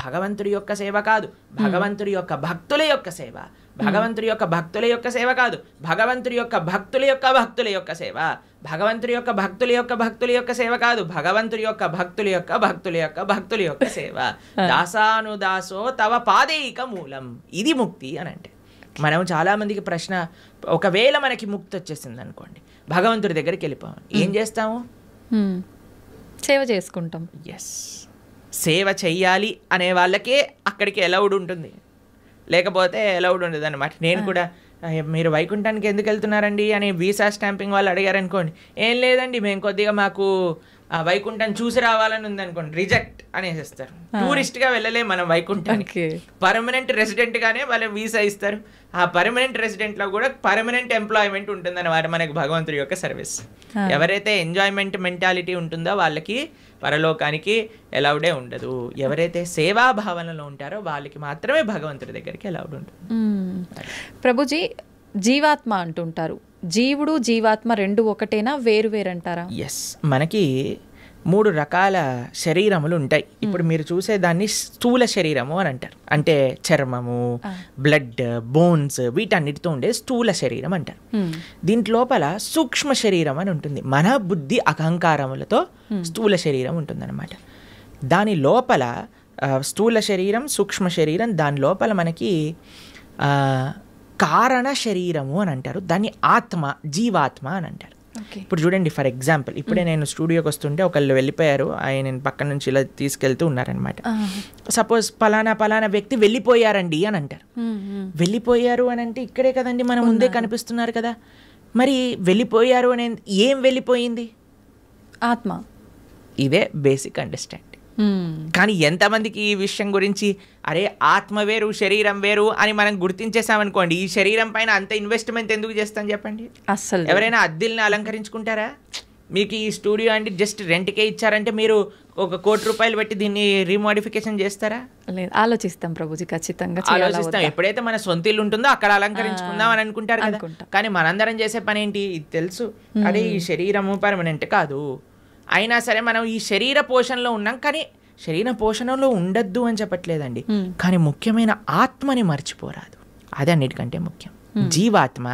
భగవంతుడి యొక్క సేవ కాదు, భగవంతుడి యొక్క భక్తుల యొక్క సేవ. భగవంతుడి యొక్క భక్తుల యొక్క సేవ కాదు, భగవంతుడి యొక్క భక్తుల యొక్క భక్తుల యొక్క సేవ. భగవంతుడి యొక్క భక్తుల యొక్క భక్తుల యొక్క సేవ కాదు, భగవంతుడి యొక్క భక్తుల యొక్క భక్తుల యొక్క భక్తుల యొక్క సేవ. దాసానుదాసో తవ పాదేయిక మూలం, ఇది ముక్తి అని అంటే. మనం చాలామందికి ప్రశ్న, ఒకవేళ మనకి ముక్తి వచ్చేసింది అనుకోండి, భగవంతుడి దగ్గరికి వెళ్ళిపోవాలి, ఏం చేస్తాము? సేవ చేసుకుంటాం. ఎస్, సేవ చెయ్యాలి అనే వాళ్ళకే అక్కడికి అలౌడ్ ఉంటుంది, లేకపోతే అలౌడ్ ఉండదు అనమాట. నేను కూడా, మీరు వైకుంఠానికి ఎందుకు వెళ్తున్నారండి అని వీసా స్టాంపింగ్ వాళ్ళు అడిగారనుకోండి, ఏం లేదండి మేము కొద్దిగా మాకు వైకుంఠం చూసి రావాలని ఉంది అనుకోండి, రిజెక్ట్ అనేసిస్తారు. టూరిస్ట్గా వెళ్ళలేం మనం వైకుంఠానికి, పర్మనెంట్ రెసిడెంట్ గానే వాళ్ళు వీసా ఇస్తారు. ఆ పర్మనెంట్ రెసిడెంట్లో కూడా పర్మనెంట్ ఎంప్లాయ్మెంట్ ఉంటుంది అన్నమాట మనకి భగవంతుడి యొక్క సర్వీస్. ఎవరైతే ఎంజాయ్మెంట్ మెంటాలిటీ ఉంటుందో వాళ్ళకి పరలోకానికి అలౌడే ఉండదు. ఎవరైతే సేవా భావనలో ఉంటారో వాళ్ళకి మాత్రమే భగవంతుడి దగ్గరికి అలౌడ్ ఉంటుంది. ప్రభుజీ, జీవాత్మ అంటుంటారు, జీవుడు జీవాత్మ రెండు ఒకటేనా, వేరు వేరంటారా? ఎస్, మనకి 3 రకాల శరీరములు ఉంటాయి. ఇప్పుడు మీరు చూసేదాన్ని స్థూల శరీరము అని అంటారు, అంటే చర్మము, బ్లడ్, బోన్స్ వీటన్నిటితో ఉండే స్థూల శరీరం అంటారు. దీంట్లోపల సూక్ష్మ శరీరం అని ఉంటుంది, మన బుద్ధి అహంకారములతో స్థూల శరీరం ఉంటుందన్నమాట. దాని లోపల స్థూల శరీరం, సూక్ష్మ శరీరం, దాని లోపల మనకి కారణ శరీరము అని అంటారు, దాన్ని ఆత్మ, జీవాత్మ అని అంటారు. ఇప్పుడు చూడండి, ఫర్ ఎగ్జాంపుల్ ఇప్పుడే నేను స్టూడియోకి వస్తుంటే ఒకళ్ళు వెళ్ళిపోయారు, ఆయన పక్కన నుంచి ఇలా తీసుకెళ్తూ ఉన్నారనమాట. సపోజ్ పలానా వ్యక్తి వెళ్ళిపోయారండి అని అంటారు. వెళ్ళిపోయారు అని అంటే ఇక్కడే కదండి మన ముందే కనిపిస్తున్నారు కదా. మరి వెళ్ళిపోయారు అనేది ఏం వెళ్ళిపోయింది? ఆత్మ. ఇదే బేసిక్ అండర్స్టాండింగ్. కానీ ఎంతమందికి ఈ విషయం గురించి అరే ఆత్మ వేరు శరీరం వేరు అని మనం గుర్తించేసామనుకోండి, ఈ శరీరం పైన అంత ఇన్వెస్ట్మెంట్ ఎందుకు చేస్తాం చెప్పండి? అస్సలు ఎవరైనా అద్దెల్ని అలంకరించుకుంటారా? మీకు ఈ స్టూడియో అంటే జస్ట్ రెంట్కే ఇచ్చారంటే మీరు ఒక ₹1,00,00,000 పెట్టి దీన్ని రీమోడిఫికేషన్ చేస్తారా? లేదు, ఆలోచిస్తాం ప్రభుజీ, ఖచ్చితంగా ఆలోచిస్తాం. ఎప్పుడైతే మన సొంత ఇల్లు ఉంటుందో అక్కడ అలంకరించుకుందాం అని అనుకుంటారు కదా. కానీ మనందరం చేసే పని ఏంటి? ఇది తెలుసు, అదే ఈ శరీరము పర్మనెంట్ కాదు, అయినా సరే మనం ఈ శరీర పోషణలో ఉన్నాం. కానీ శరీర పోషణలో ఉండద్దు అని చెప్పట్లేదండి, కానీ ముఖ్యమైన ఆత్మని మర్చిపోరాదు. అది అన్నిటికంటే ముఖ్యం. జీవాత్మ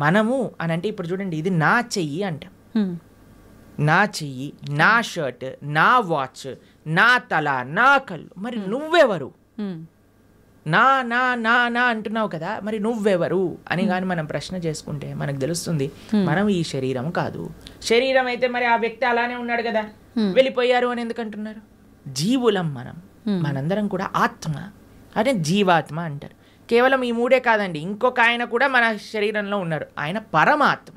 మనము అని అంటే ఇప్పుడు చూడండి, ఇది నా చెయ్యి అంటాం, నా చెయ్యి, నా షర్ట్, నా వాచ్, నా తల, నా కళ్ళు. మరి నువ్వెవరు? నా నా నా నా అంటున్నావు కదా, మరి నువ్వెవరు అని కానీ మనం ప్రశ్న చేసుకుంటే మనకు తెలుస్తుంది మనం ఈ శరీరం కాదు. శరీరం అయితే మరి ఆ వ్యక్తి అలానే ఉన్నాడు కదా, వెళ్ళిపోయారు అని ఎందుకు అంటున్నారు? జీవులం మనం, మనందరం కూడా ఆత్మ, అదే జీవాత్మ అంటారు. కేవలం ఈ మూడే కాదండి, ఇంకొక ఆయన కూడా మన శరీరంలో ఉన్నారు, ఆయన పరమాత్మ.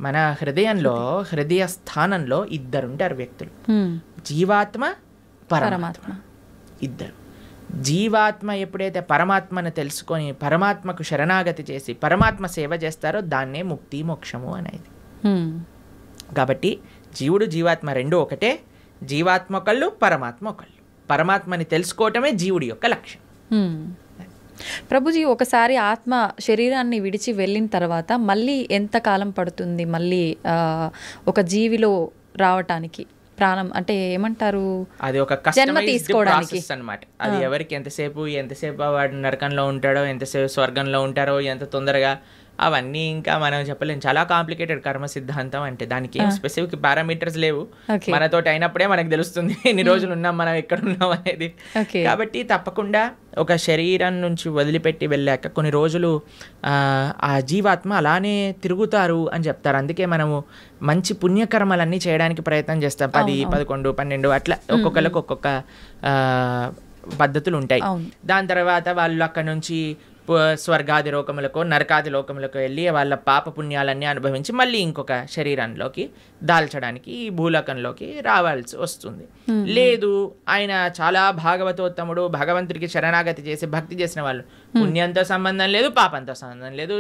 మన హృదయంలో, హృదయ స్థానంలో ఇద్దరుంటారు వ్యక్తులు, జీవాత్మ పరమాత్మ, ఇద్దరు. జీవాత్మ ఎప్పుడైతే పరమాత్మను తెలుసుకొని పరమాత్మకు శరణాగతి చేసి పరమాత్మ సేవ చేస్తారో దాన్నే ముక్తి మోక్షము అనేది. కాబట్టి జీవుడు జీవాత్మ రెండు ఒకటే, జీవాత్మ ఒకళ్ళు, పరమాత్మ ఒకళ్ళు. పరమాత్మని తెలుసుకోవటమే జీవుడి యొక్క లక్ష్యం. ప్రభుజీ, ఒకసారి ఆత్మ శరీరాన్ని విడిచి వెళ్ళిన తర్వాత మళ్ళీ ఎంత కాలం పడుతుంది మళ్ళీ ఒక జీవిలో రావటానికి? ప్రాణం అంటే ఏమంటారు, అది ఒక కస్టమైజ్డ్ ప్రాసెస్ అన్నమాట. అది ఎవరికి ఎంతసేపు వాడు నరకంలో ఉంటాడో, ఎంతసేపు స్వర్గంలో ఉంటారో, ఎంత తొందరగా, అవన్నీ ఇంకా మనం చెప్పలేము. చాలా కాంప్లికేటెడ్ కర్మ సిద్ధాంతం అంటే. దానికి ఏం స్పెసిఫిక్ పారామీటర్స్ లేవు, మనతోటి అయినప్పుడే మనకు తెలుస్తుంది ఎన్ని రోజులు ఉన్నాం, మనం ఎక్కడ ఉన్నాం అనేది. కాబట్టి తప్పకుండా ఒక శరీరం నుంచి వదిలిపెట్టి వెళ్ళాక కొన్ని రోజులు ఆ జీవాత్మ అలానే తిరుగుతారు అని చెప్తారు. అందుకే మనము మంచి పుణ్యకర్మలన్నీ చేయడానికి ప్రయత్నం చేస్తాం. 10, 11, 12 అట్లా ఒక్కొక్కరికి ఒక్కొక్క పద్ధతులు ఉంటాయి. దాని తర్వాత వాళ్ళు అక్కడ నుంచి స్వర్గాది లోకములకు, నరకాది లోకములకు వెళ్ళి వాళ్ళ పాప పుణ్యాలన్నీ అనుభవించి మళ్ళీ ఇంకొక శరీరంలోకి దాల్చడానికి ఈ భూలోకంలోకి రావాల్సి వస్తుంది. లేదు, ఆయన చాలా భాగవతోత్తముడు, భగవంతుడికి శరణాగతి చేసి భక్తి చేసిన వాళ్ళు, పుణ్యంతో సంబంధం లేదు, పాపంతో సంబంధం లేదు,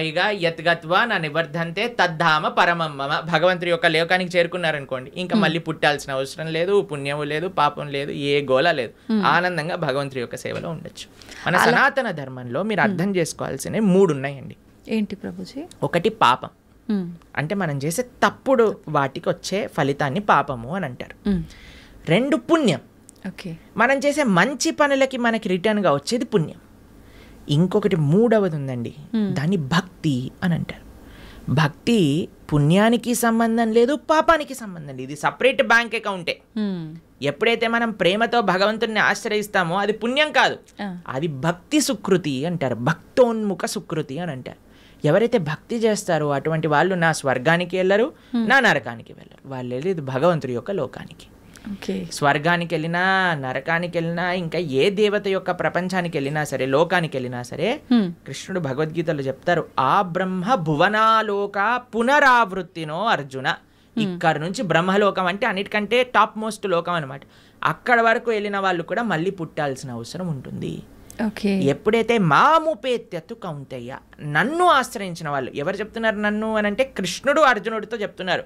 ఇక యత్గత్వా నా నివర్ధంతే తద్ధామ పరమమ్మ, భగవంతుడి యొక్క లోకానికి చేరుకున్నారనుకోండి, ఇంకా మళ్ళీ పుట్టాల్సిన అవసరం లేదు, పుణ్యము లేదు, పాపం లేదు, ఏ గోల లేదు, ఆనందంగా భగవంతుడి యొక్క సేవలో ఉండొచ్చు. మన సనాతన ధర్మంలో మీరు అర్థం చేసుకోవాల్సినవి 3 ఉన్నాయండి. ఏంటి ప్రభుజీ? ఒకటి పాపం, అంటే మనం చేసే తప్పుడు వాటికి వచ్చే ఫలితాన్ని పాపము అని అంటారు. 2 పుణ్యం, మనం చేసే మంచి పనులకి మనకి రిటర్న్గా వచ్చేది పుణ్యం. ఇంకొకటి 3వది ఉందండి, దాన్ని భక్తి అని అంటారు. భక్తి పుణ్యానికి సంబంధం లేదు, పాపానికి సంబంధం లేదు, ఇది సపరేట్ బ్యాంక్ అకౌంటే. ఎప్పుడైతే మనం ప్రేమతో భగవంతుడిని ఆశ్రయిస్తామో అది పుణ్యం కాదు, అది భక్తి సుకృతి అంటారు, భక్తోన్ముఖ సుకృతి అని అంటారు. ఎవరైతే భక్తి చేస్తారో అటువంటి వాళ్ళు నా స్వర్గానికి వెళ్ళరు, నా నరకానికి వెళ్ళరు, వాళ్ళు వెళ్ళేది భగవంతుడి యొక్క లోకానికి. స్వర్గానికి వెళ్ళినా, నరకానికి వెళ్ళినా, ఇంకా ఏ దేవత యొక్క ప్రపంచానికి వెళ్ళినా సరే, లోకానికి వెళ్ళినా సరే, కృష్ణుడు భగవద్గీతలో చెప్తారు, ఆ బ్రహ్మ భువనాలోక పునరావృత్తినో అర్జున. ఇక్కడ నుంచి బ్రహ్మలోకం అంటే అన్నిటికంటే టాప్ మోస్ట్ లోకం అనమాట. అక్కడ వరకు వెళ్ళిన వాళ్ళు కూడా మళ్ళీ పుట్టాల్సిన అవసరం ఉంటుంది. ఎప్పుడైతే మాముపేత్యత్తు కౌంతయ్య, నన్ను ఆశ్రయించిన వాళ్ళు, ఎవరు చెప్తున్నారు నన్ను అని అంటే కృష్ణుడు అర్జునుడితో చెప్తున్నారు,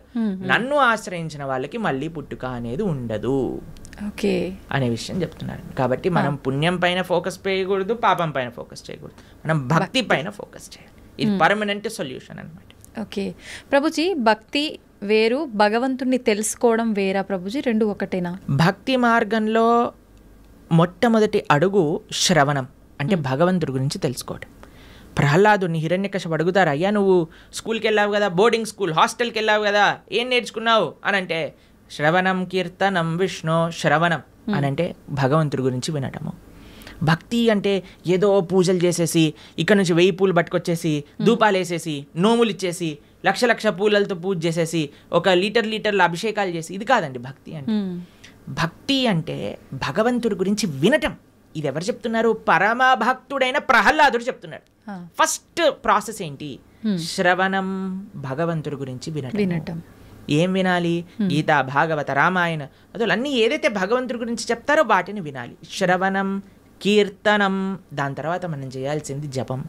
నన్ను ఆశ్రయించిన వాళ్ళకి మళ్ళీ పుట్టుక అనేది ఉండదు అనే విషయం చెప్తున్నారు. కాబట్టి మనం పుణ్యం పైన ఫోకస్ చేయకూడదు, పాపం పైన ఫోకస్ చేయకూడదు, మనం భక్తి పైన ఫోకస్ చేయాలి. ఇది పర్మనెంట్ సొల్యూషన్ అనమాట. ఓకే ప్రభుజీ, భక్తి వేరు, భగవంతుణ్ణి తెలుసుకోవడం వేరా ప్రభుజీ? 2 ఒకటేనా? భక్తి మార్గంలో మొట్టమొదటి అడుగు శ్రవణం, అంటే భగవంతుడి గురించి తెలుసుకోవడం. ప్రహ్లాదుని హిరణ్యకశిపుడు అడుగుతారు, అయ్యా నువ్వు స్కూల్కి వెళ్ళావు కదా, బోర్డింగ్ స్కూల్, హాస్టల్కి వెళ్ళావు కదా, ఏం నేర్చుకున్నావు అని అంటే, శ్రవణం కీర్తనం విష్ణు, శ్రవణం అని అంటే భగవంతుడి గురించి వినటము. భక్తి అంటే ఏదో పూజలు చేసేసి, ఇక్కడ నుంచి 1000 పూలు పట్టుకొచ్చేసి, ధూపాలు వేసేసి, నోములు ఇచ్చేసి, లక్ష పూలలతో పూజ చేసేసి, ఒక లీటర్ల అభిషేకాలు చేసి, ఇది కాదండి భక్తి అంటే. భక్తి అంటే భగవంతుడి గురించి వినటం. ఇది ఎవరు చెప్తున్నారు? పరమ భక్తుడైన ప్రహ్లాదుడు చెప్తున్నాడు. ఫస్ట్ ప్రాసెస్ ఏంటి? శ్రవణం భగవంతుడి గురించి వినటం. వినటం. ఏం వినాలి? గీత, భాగవత, రామాయణ అసలు అన్నీ ఏదైతే భగవంతుడి గురించి చెప్తారో వాటిని వినాలి. శ్రవణం, కీర్తనం, దాని తర్వాత మనం చేయాల్సింది జపం.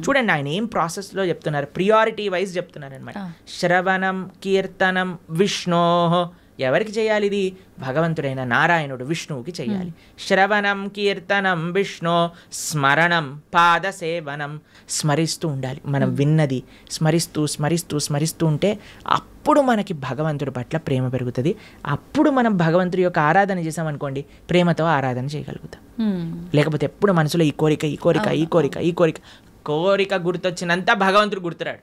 చూడండి ఆయన ఏం ప్రాసెస్లో చెప్తున్నారు, ప్రియారిటీ వైజ్ చెప్తున్నారు అనమాట. శ్రవణం, కీర్తనం, విష్ణో. ఎవరికి చేయాలి ఇది? భగవంతుడైన నారాయణుడు విష్ణువుకి చేయాలి. శ్రవణం, కీర్తనం, విష్ణు, స్మరణం, పాదసేవనం. స్మరిస్తూ ఉండాలి. మనం విన్నది స్మరిస్తూ స్మరిస్తూ స్మరిస్తూ ఉంటే అప్పుడు మనకి భగవంతుడి పట్ల ప్రేమ పెరుగుతుంది. అప్పుడు మనం భగవంతుడి యొక్క ఆరాధన చేసామనుకోండి, ప్రేమతో ఆరాధన చేయగలుగుతాం. లేకపోతే ఎప్పుడు మనసులో ఈ కోరిక ఈ కోరిక ఈ కోరిక ఈ కోరిక కోరిక గుర్తొచ్చినంత భగవంతుడు గుర్తురాడు.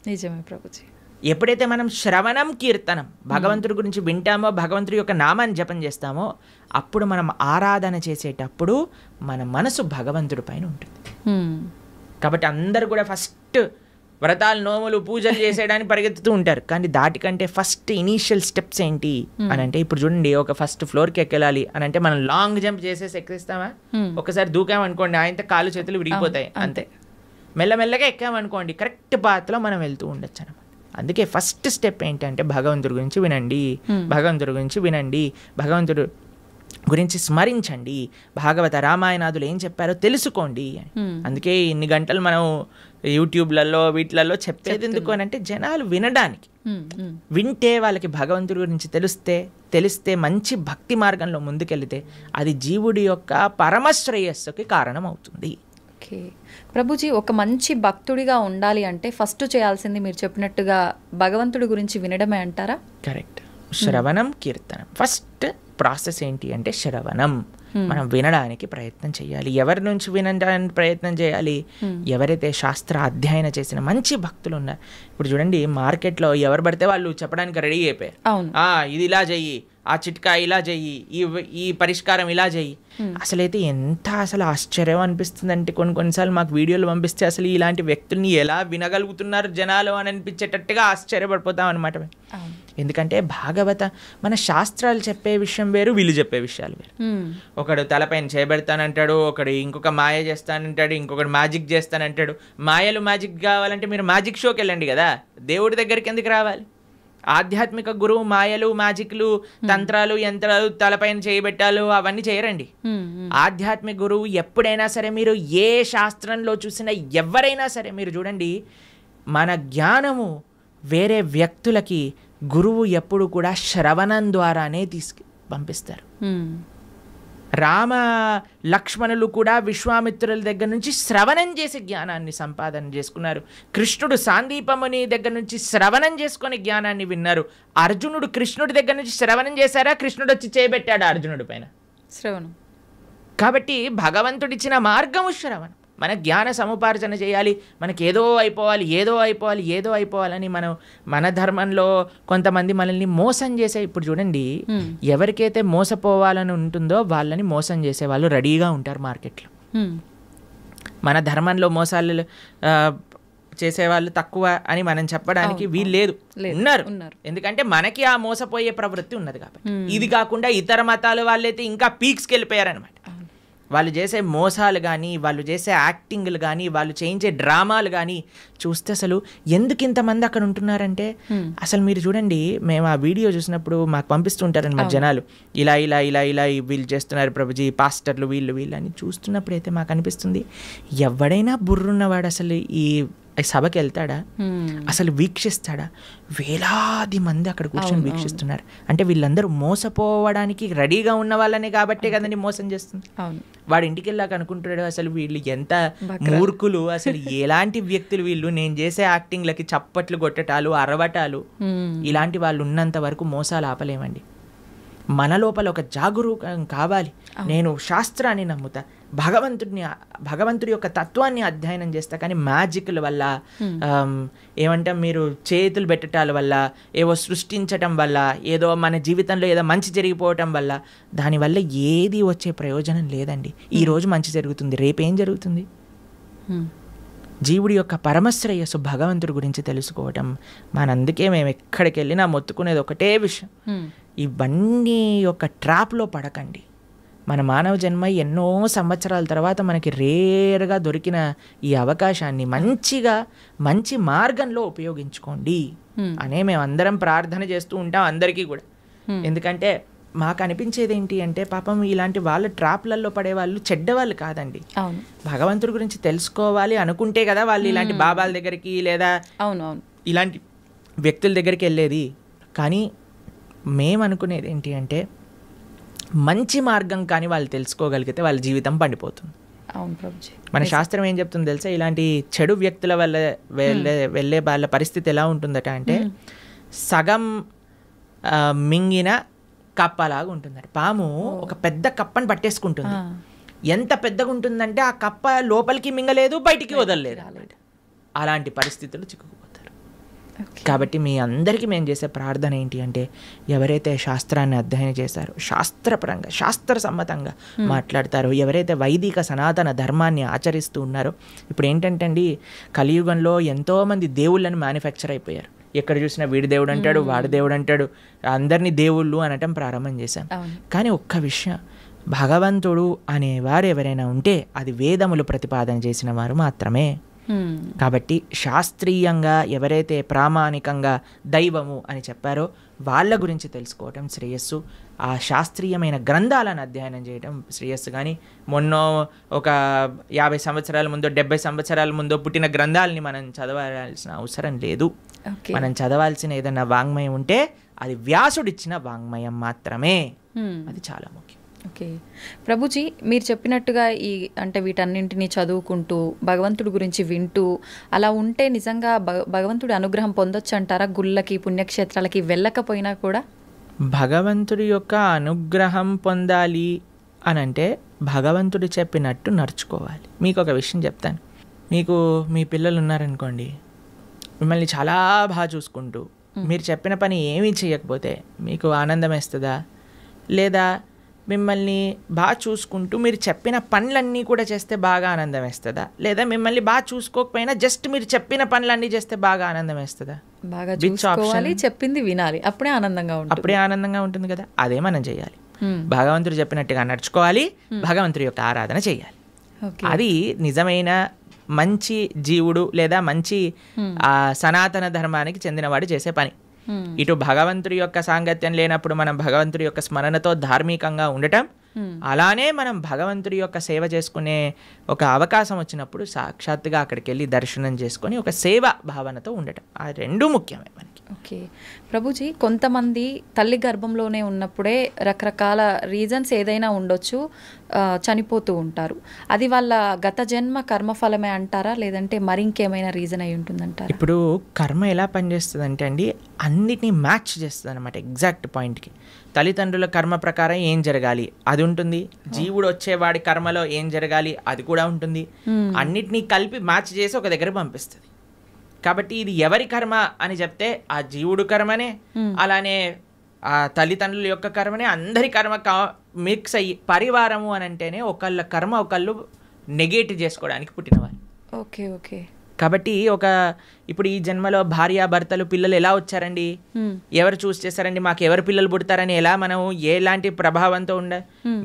నిజమే ప్రభుజీ. ఎప్పుడైతే మనం శ్రవణం, కీర్తనం భగవంతుడి గురించి వింటామో, భగవంతుడి యొక్క నామాన్ని జపం చేస్తామో, అప్పుడు మనం ఆరాధన చేసేటప్పుడు మన మనసు భగవంతుడి పైన ఉంటుంది. కాబట్టి అందరూ కూడా ఫస్ట్ వ్రతాలు, నోములు, పూజలు చేసేయడానికి పరిగెత్తుతూ ఉంటారు. కానీ దాటికంటే ఫస్ట్ ఇనీషియల్ స్టెప్స్ ఏంటి అని అంటే, ఇప్పుడు చూడండి, ఒక ఫస్ట్ ఫ్లోర్కి ఎక్కాలి అని అంటే మనం లాంగ్ జంప్ చేసేసి ఎక్కిస్తామా? ఒకసారి దూకామనుకోండి, ఆయనతో కాళ్ళు చేతులు విరిగిపోతాయి అంతే. మెల్లమెల్లగా ఎక్కామనుకోండి, కరెక్ట్ పాత్లో మనం వెళ్తూ ఉండొచ్చు అనమాట. అందుకే ఫస్ట్ స్టెప్ ఏంటంటే భగవంతుడి గురించి వినండి, భగవంతుడి గురించి వినండి, భగవంతుడు గురించి స్మరించండి, భాగవత రామాయణాదులు ఏం చెప్పారో తెలుసుకోండి అని. అందుకే ఇన్ని గంటలు మనం యూట్యూబ్లలో వీటిలలో చెప్పేది ఎందుకు అని అంటే జనాలు వినడానికి. వింటే వాళ్ళకి భగవంతుడి గురించి తెలిస్తే మంచి భక్తి మార్గంలో ముందుకెళ్తే అది జీవుడి యొక్క పరమశ్రేయస్సుకి కారణం అవుతుంది. ఓకే ప్రభుజీ, ఒక మంచి భక్తుడిగా ఉండాలి అంటే ఫస్ట్ చేయాల్సింది మీరు చెప్పినట్టుగా భగవంతుడి గురించి వినడమే అంటారా? కరెక్ట్. శ్రవణం, కీర్తనం. ఫస్ట్ ప్రాసెస్ ఏంటి అంటే శ్రవణం. మనం వినడానికి ప్రయత్నం చేయాలి. ఎవరి నుంచి వినడానికి ప్రయత్నం చేయాలి? ఎవరైతే శాస్త్ర అధ్యయన చేసిన మంచి భక్తులు ఉన్నారు. ఇప్పుడు చూడండి, మార్కెట్లో ఎవరు పడితే వాళ్ళు చెప్పడానికి రెడీ అయిపోయారు. ఇది ఇలా చెయ్యి, ఆ చిట్కా ఇలా చెయ్యి, ఈ పరిష్కారం ఇలా చెయ్యి. అసలైతే ఎంత అసలు ఆశ్చర్యం అనిపిస్తుంది అంటే, కొన్నిసార్లు మాకు వీడియోలు పంపిస్తే అసలు ఇలాంటి వ్యక్తుల్ని ఎలా వినగలుగుతున్నారు జనాలు అని అనిపించేటట్టుగా ఆశ్చర్యపడిపోతాం అనమాట. ఎందుకంటే భాగవత మన శాస్త్రాలు చెప్పే విషయం వేరు, వీళ్ళు చెప్పే విషయాలు వేరు. ఒకడు తలపైన చేయబెడతానంటాడు, ఒకడు ఇంకొక మాయ చేస్తానంటాడు, ఇంకొకడు మ్యాజిక్ చేస్తానంటాడు. మాయలు మ్యాజిక్ కావాలంటే మీరు మ్యాజిక్ షోకి వెళ్ళండి కదా, దేవుడి దగ్గరికి ఎందుకు రావాలి? ఆధ్యాత్మిక గురువు మాయలు, మ్యాజిక్లు, తంత్రాలు, యంత్రాలు, తలపైన చేయబెట్టాలు అవన్నీ చేయరండి. ఆధ్యాత్మిక గురువు ఎప్పుడైనా సరే, మీరు ఏ శాస్త్రంలో చూసినా ఎవరైనా సరే మీరు చూడండి, మన జ్ఞానము వేరే వ్యక్తులకి గురువు ఎప్పుడు కూడా శ్రవణం ద్వారానే పంపిస్తారు. రామ లక్ష్మణులు కూడా విశ్వామిత్రుల దగ్గర నుంచి శ్రవణం చేసి జ్ఞానాన్ని సంపాదన చేసుకున్నారు. కృష్ణుడు సాందీపముని దగ్గర నుంచి శ్రవణం చేసుకొని జ్ఞానాన్ని విన్నారు. అర్జునుడు కృష్ణుడి దగ్గర నుంచి శ్రవణం చేశారా? కృష్ణుడు వచ్చి చేయబెట్టాడు అర్జునుడి పైన శ్రవణం. కాబట్టి భగవంతుడిచ్చిన మార్గము శ్రవణం. మన జ్ఞాన సముపార్జన చేయాలి. మనకి ఏదో అయిపోవాలని మన ధర్మంలో కొంతమంది మనల్ని మోసం చేసే, ఇప్పుడు చూడండి, ఎవరికైతే మోసపోవాలని ఉంటుందో వాళ్ళని మోసం చేసే వాళ్ళు రెడీగా ఉంటారు మార్కెట్లో. మన ధర్మంలో మోసాలు చేసేవాళ్ళు తక్కువ అని మనం చెప్పడానికి వీలు లేదు, ఉన్నారు. ఎందుకంటే మనకి ఆ మోసపోయే ప్రవృత్తి ఉన్నది కాబట్టి. ఇది కాకుండా ఇతర మతాల వాళ్ళైతే ఇంకా పీక్స్కి వెళ్ళిపోయారనమాట. వాళ్ళు చేసే మోసాలు కానీ, వాళ్ళు చేసే యాక్టింగ్లు కానీ, వాళ్ళు చేయించే డ్రామాలు కానీ చూస్తే అసలు ఎందుకు ఇంతమంది అక్కడ ఉంటున్నారంటే, అసలు మీరు చూడండి, మేము ఆ వీడియో చూసినప్పుడు మాకు పంపిస్తుంటారనమాట జనాలు, ఇలా ఇలా ఇలా ఇలా వీళ్ళు చేస్తున్నారు ప్రభుజీ, పాస్టర్లు వీళ్ళు అని చూస్తున్నప్పుడు అయితే మాకు అనిపిస్తుంది, ఎవడైనా బుర్రున్నవాడు అసలు ఈ సభకి వెళ్తాడా? అసలు వీక్షిస్తాడా? వేలాది మంది అక్కడ కూర్చొని వీక్షిస్తున్నారు అంటే వీళ్ళందరూ మోసపోవడానికి రెడీగా ఉన్న వాళ్ళనే కాబట్టే కదండి మోసం చేస్తుంది. వాడు ఇంటికి వెళ్ళాక అనుకుంటున్నాడు, అసలు వీళ్ళు ఎంత మూర్ఖులు, అసలు ఎలాంటి వ్యక్తులు వీళ్ళు, నేను చేసే యాక్టింగ్లకి చప్పట్లు కొట్టటాలు, అరవటాలు, ఇలాంటి వాళ్ళు ఉన్నంత వరకు మోసాలు ఆపలేమండి. మన లోపల ఒక జాగరూకం కావాలి. నేను శాస్త్రాన్ని నమ్ముతా, భగవంతుడి యొక్క తత్వాన్ని అధ్యయనం చేస్తా, కానీ మ్యాజిక్ల వల్ల, ఏమంటాం, మీరు చేతులు పెట్టడాల వల్ల, ఏవో సృష్టించటం వల్ల, ఏదో మన జీవితంలో ఏదో మంచి జరిగిపోవటం వల్ల, దానివల్ల ఏది వచ్చే ప్రయోజనం లేదండి. ఈరోజు మంచి జరుగుతుంది, రేపేం జరుగుతుంది? జీవుడి యొక్క పరమశ్రేయస్సు భగవంతుడి గురించి తెలుసుకోవటం. మనందుకే మేము ఎక్కడికి వెళ్ళినా మొత్తుకునేది ఒకటే విషయం, ఇవన్నీ యొక్క ట్రాప్లో పడకండి. మన మానవ జన్మ ఎన్నో సంవత్సరాల తర్వాత మనకి రేర్గా దొరికిన ఈ అవకాశాన్ని మంచి మార్గంలో ఉపయోగించుకోండి అనే మేము అందరం ప్రార్థన చేస్తూ ఉంటాం అందరికీ కూడా. ఎందుకంటే మాకు అనిపించేది ఏంటి అంటే పాపం ఇలాంటి వాళ్ళ ట్రాప్లలో పడే వాళ్ళు చెడ్డవాళ్ళు కాదండి. భగవంతుడి గురించి తెలుసుకోవాలి అనుకుంటే కదా వాళ్ళు ఇలాంటి బాబాల దగ్గరికి లేదా ఇలాంటి వ్యక్తుల దగ్గరికి వెళ్ళేది. కానీ మేము అనుకునేది ఏంటి అంటే మంచి మార్గం కానీ వాళ్ళు తెలుసుకోగలిగితే వాళ్ళ జీవితం పండిపోతుంది. మన శాస్త్రం ఏం చెప్తుంది తెలుసా, ఇలాంటి చెడు వ్యక్తుల వల్ల వెళ్ళే వాళ్ళ పరిస్థితి ఎలా ఉంటుందట అంటే సగం మింగిన కప్పలాగా ఉంటుందట. పాము ఒక పెద్ద కప్పని పట్టేసుకుంటుంది. ఎంత పెద్దగా ఉంటుందంటే ఆ కప్ప లోపలికి మింగలేదు, బయటికి వదలలేదు. అలాంటి పరిస్థితులు చిక్కుకుపోతారు. కాబట్టి మీ అందరికీ మేము చేసే ప్రార్థన ఏంటి అంటే ఎవరైతే శాస్త్రాన్ని అధ్యయనం చేశారో, శాస్త్రపరంగా శాస్త్రసమ్మతంగా మాట్లాడతారో, ఎవరైతే వైదిక సనాతన ధర్మాన్ని ఆచరిస్తూ ఉన్నారో, ఇప్పుడు ఏంటంటే అండి కలియుగంలో ఎంతోమంది దేవుళ్ళని మ్యానుఫ్యాక్చర్ అయిపోయారు. ఎక్కడ చూసినా వీడి దేవుడు అంటాడు, వాడి దేవుడు అంటాడు, అందరినీ దేవుళ్ళు అనటం ప్రారంభం చేశాం. కానీ ఒక్క విషయం, భగవంతుడు అనేవారు ఎవరైనా ఉంటే అది వేదములు ప్రతిపాదన చేసిన వారు మాత్రమే. కాబట్టి శాస్త్రీయంగా ఎవరైతే ప్రామాణికంగా దైవము అని చెప్పారో వాళ్ళ గురించి తెలుసుకోవటం శ్రేయస్సు. ఆ శాస్త్రీయమైన గ్రంథాలను అధ్యయనం చేయడం శ్రేయస్సు. కానీ మొన్న ఒక 50 సంవత్సరాల ముందో 70 సంవత్సరాల ముందో పుట్టిన గ్రంథాలని మనం చదవాల్సిన అవసరం లేదు. మనం చదవాల్సిన ఏదన్నా వాంగ్మయం ఉంటే అది వ్యాసుడిచ్చిన వాంగ్మయం మాత్రమే. అది చాలా ముఖ్యం. ఓకే ప్రభుజీ, మీరు చెప్పినట్టుగా అంటే వీటన్నింటినీ చదువుకుంటూ భగవంతుడి గురించి వింటూ అలా ఉంటే నిజంగా భగవంతుడి అనుగ్రహం పొందొచ్చు అంటారా? గుళ్ళకి పుణ్యక్షేత్రాలకి వెళ్ళకపోయినా కూడా భగవంతుడి యొక్క అనుగ్రహం పొందాలి అని అంటే భగవంతుడు చెప్పినట్టు నడుచుకోవాలి. మీకు ఒక విషయం చెప్తాను. మీకు మీ పిల్లలు ఉన్నారనుకోండి, మిమ్మల్ని చాలా బాగా చూసుకుంటూ మీరు చెప్పిన పని ఏమీ చేయకపోతే మీకు ఆనందం వేస్తుందా? లేదా మిమ్మల్ని బాగా చూసుకుంటూ మీరు చెప్పిన పనులన్నీ కూడా చేస్తే బాగా ఆనందం వేస్తుందా? లేదా మిమ్మల్ని బాగా చూసుకోకపోయినా జస్ట్ మీరు చెప్పిన పనులన్నీ చేస్తే బాగా ఆనందం వేస్తుందా? బాగా చూసుకోవాలి, చెప్పింది వినాలి, అప్పుడే ఆనందంగా ఉంటుంది కదా. అదే మనం చేయాలి. భగవంతుడు చెప్పినట్టుగా నడుచుకోవాలి, భగవంతుడి యొక్క ఆరాధన చేయాలి. అది నిజమైన మంచి జీవుడు లేదా మంచి సనాతన ధర్మానికి చెందినవాడు చేసే పని. ఇటు భగవంతుడి యొక్క సాంగత్యం లేనప్పుడు మనం భగవంతుడి యొక్క స్మరణతో ధార్మికంగా ఉండటం, అలానే మనం భగవంతుడి యొక్క సేవ చేసుకునే ఒక అవకాశం వచ్చినప్పుడు సాక్షాత్తుగా అక్కడికి వెళ్ళి దర్శనం చేసుకొని ఒక సేవ భావనతో ఉండటం, ఆ రెండు ముఖ్యమే మనకి. ఓకే ప్రభుజీ, కొంతమంది తల్లి గర్భంలోనే ఉన్నప్పుడే రకరకాల రీజన్స్ ఏదైనా ఉండొచ్చు, చనిపోతూ ఉంటారు. అది వాళ్ళ గత జన్మ కర్మఫలమే అంటారా, లేదంటే మరి ఇంకేమైనా రీజన్ అయి ఉంటుందంటారా? ఇప్పుడు కర్మ ఎలా పనిచేస్తుంది అంటే అండి, అన్నిటినీ మ్యాచ్ చేస్తుంది అనమాట ఎగ్జాక్ట్ పాయింట్కి. తల్లిదండ్రుల కర్మ ప్రకారం ఏం జరగాలి అది ఉంటుంది, జీవుడు వచ్చేవాడి కర్మలో ఏం జరగాలి అది కూడా ఉంటుంది. అన్నిటినీ కలిపి మ్యాచ్ చేసి ఒక దగ్గర పంపిస్తుంది. కాబట్టి ఇది ఎవరి కర్మ అని చెప్తే ఆ జీవుడు కర్మనే, అలానే ఆ తల్లిదండ్రుల యొక్క కర్మనే, అందరి కర్మ మిక్స్ అయ్యి పరివారము అని అంటేనే ఒకళ్ళ కర్మ ఒకళ్ళు నెగేట్ చేసుకోవడానికి పుట్టినవారు. Okay okay. కాబట్టి ఇప్పుడు ఈ జన్మలో భార్యాభర్తలు పిల్లలు ఎలా వచ్చారండి, ఎవరు చూస్ చేశారండి, మాకు ఎవరు పిల్లలు పుడతారని ఎలా మనం ఎలాంటి ప్రభావంతో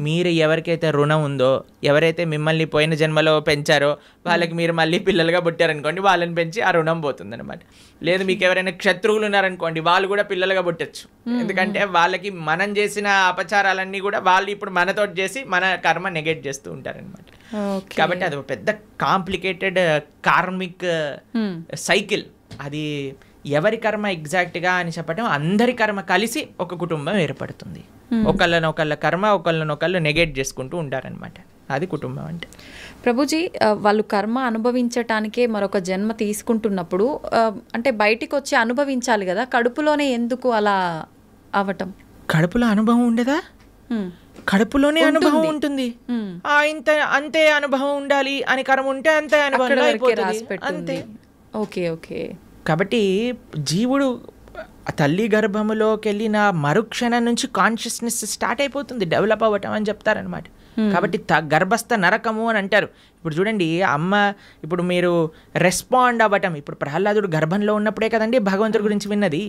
మీరు ఎవరికైతే రుణం ఉందో, ఎవరైతే మిమ్మల్ని పోయిన జన్మలో పెంచారో వాళ్ళకి మీరు మళ్ళీ పిల్లలుగా పుట్టారనుకోండి, వాళ్ళని పెంచి ఆ రుణం పోతుంది అనమాట. లేదు మీకు ఎవరైనా శత్రువులు ఉన్నారనుకోండి, వాళ్ళు కూడా పిల్లలుగా పుట్టచ్చు. ఎందుకంటే వాళ్ళకి మనం చేసిన అపచారాలన్నీ కూడా వాళ్ళు ఇప్పుడు మనతో చేసి మన కర్మ నెగెట్ చేస్తూ ఉంటారనమాట. కాబట్టి అది ఒక పెద్ద కాంప్లికేటెడ్ కార్మిక్ సైకిల్. అది ఎవరి కర్మ ఎగ్జాక్ట్గా అని చెప్పడం, అందరి కర్మ కలిసి ఒక కుటుంబం ఏర్పడుతుంది. ఒకళ్ళ కర్మ ఒకళ్ళనొకళ్ళు నెగెట్ చేసుకుంటూ ఉంటారనమాట. అది కుటుంబం అంటే. ప్రభుజీ, వాళ్ళు కర్మ అనుభవించటానికే మరొక జన్మ తీసుకుంటున్నప్పుడు అంటే బయటికి వచ్చి అనుభవించాలి కదా, కడుపులోనే ఎందుకు అలా అవటం? కడుపులో అనుభవం ఉండదా? కడుపులోనే అనుభవం ఉంటుంది. అంతే అనుభవం ఉండాలి అని కర్మ ఉంటే అంతే అనుభవం అంతే. Okay okay. కాబట్టి జీవుడు తల్లి గర్భములోకి వెళ్ళిన మరుక్షణం నుంచి కాన్షియస్నెస్ స్టార్ట్ అయిపోతుంది, డెవలప్ అవ్వటం అని చెప్తారనమాట. కాబట్టి గర్భస్థ నరకము అని అంటారు. ఇప్పుడు చూడండి, అమ్మ ఇప్పుడు మీరు రెస్పాండ్ అవ్వటం, ఇప్పుడు ప్రహ్లాదుడు గర్భంలో ఉన్నప్పుడే కదండి భగవంతుడి గురించి విన్నది.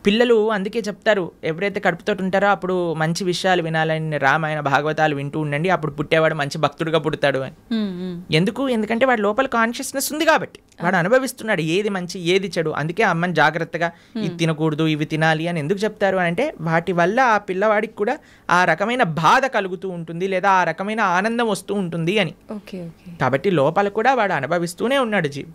పిల్లలు అందుకే చెప్తారు, ఎవరైతే కడుపుతో ఉంటారో అప్పుడు మంచి విషయాలు వినాలని, రామాయణ భాగవతాలు వింటూ ఉండండి, అప్పుడు పుట్టేవాడు మంచి భక్తుడిగా పుడతాడు అని. ఎందుకంటే వాడి లోపల కాన్షియస్నెస్ ఉంది కాబట్టి, వాడు అనుభవిస్తున్నాడు ఏది మంచి ఏది చెడు. అందుకే అమ్మని జాగ్రత్తగా ఇది తినకూడదు ఇవి తినాలి అని ఎందుకు చెప్తారు అంటే వాటి వల్ల ఆ పిల్లవాడికి కూడా ఆ రకమైన బాధ కలుగుతూ ఉంటుంది, లేదా ఆ రకమైన ఆనందం వస్తూ ఉంటుంది అని. కాబట్టి లోపల కూడా వాడు అనుభవిస్తూనే ఉన్నాడు జీవి.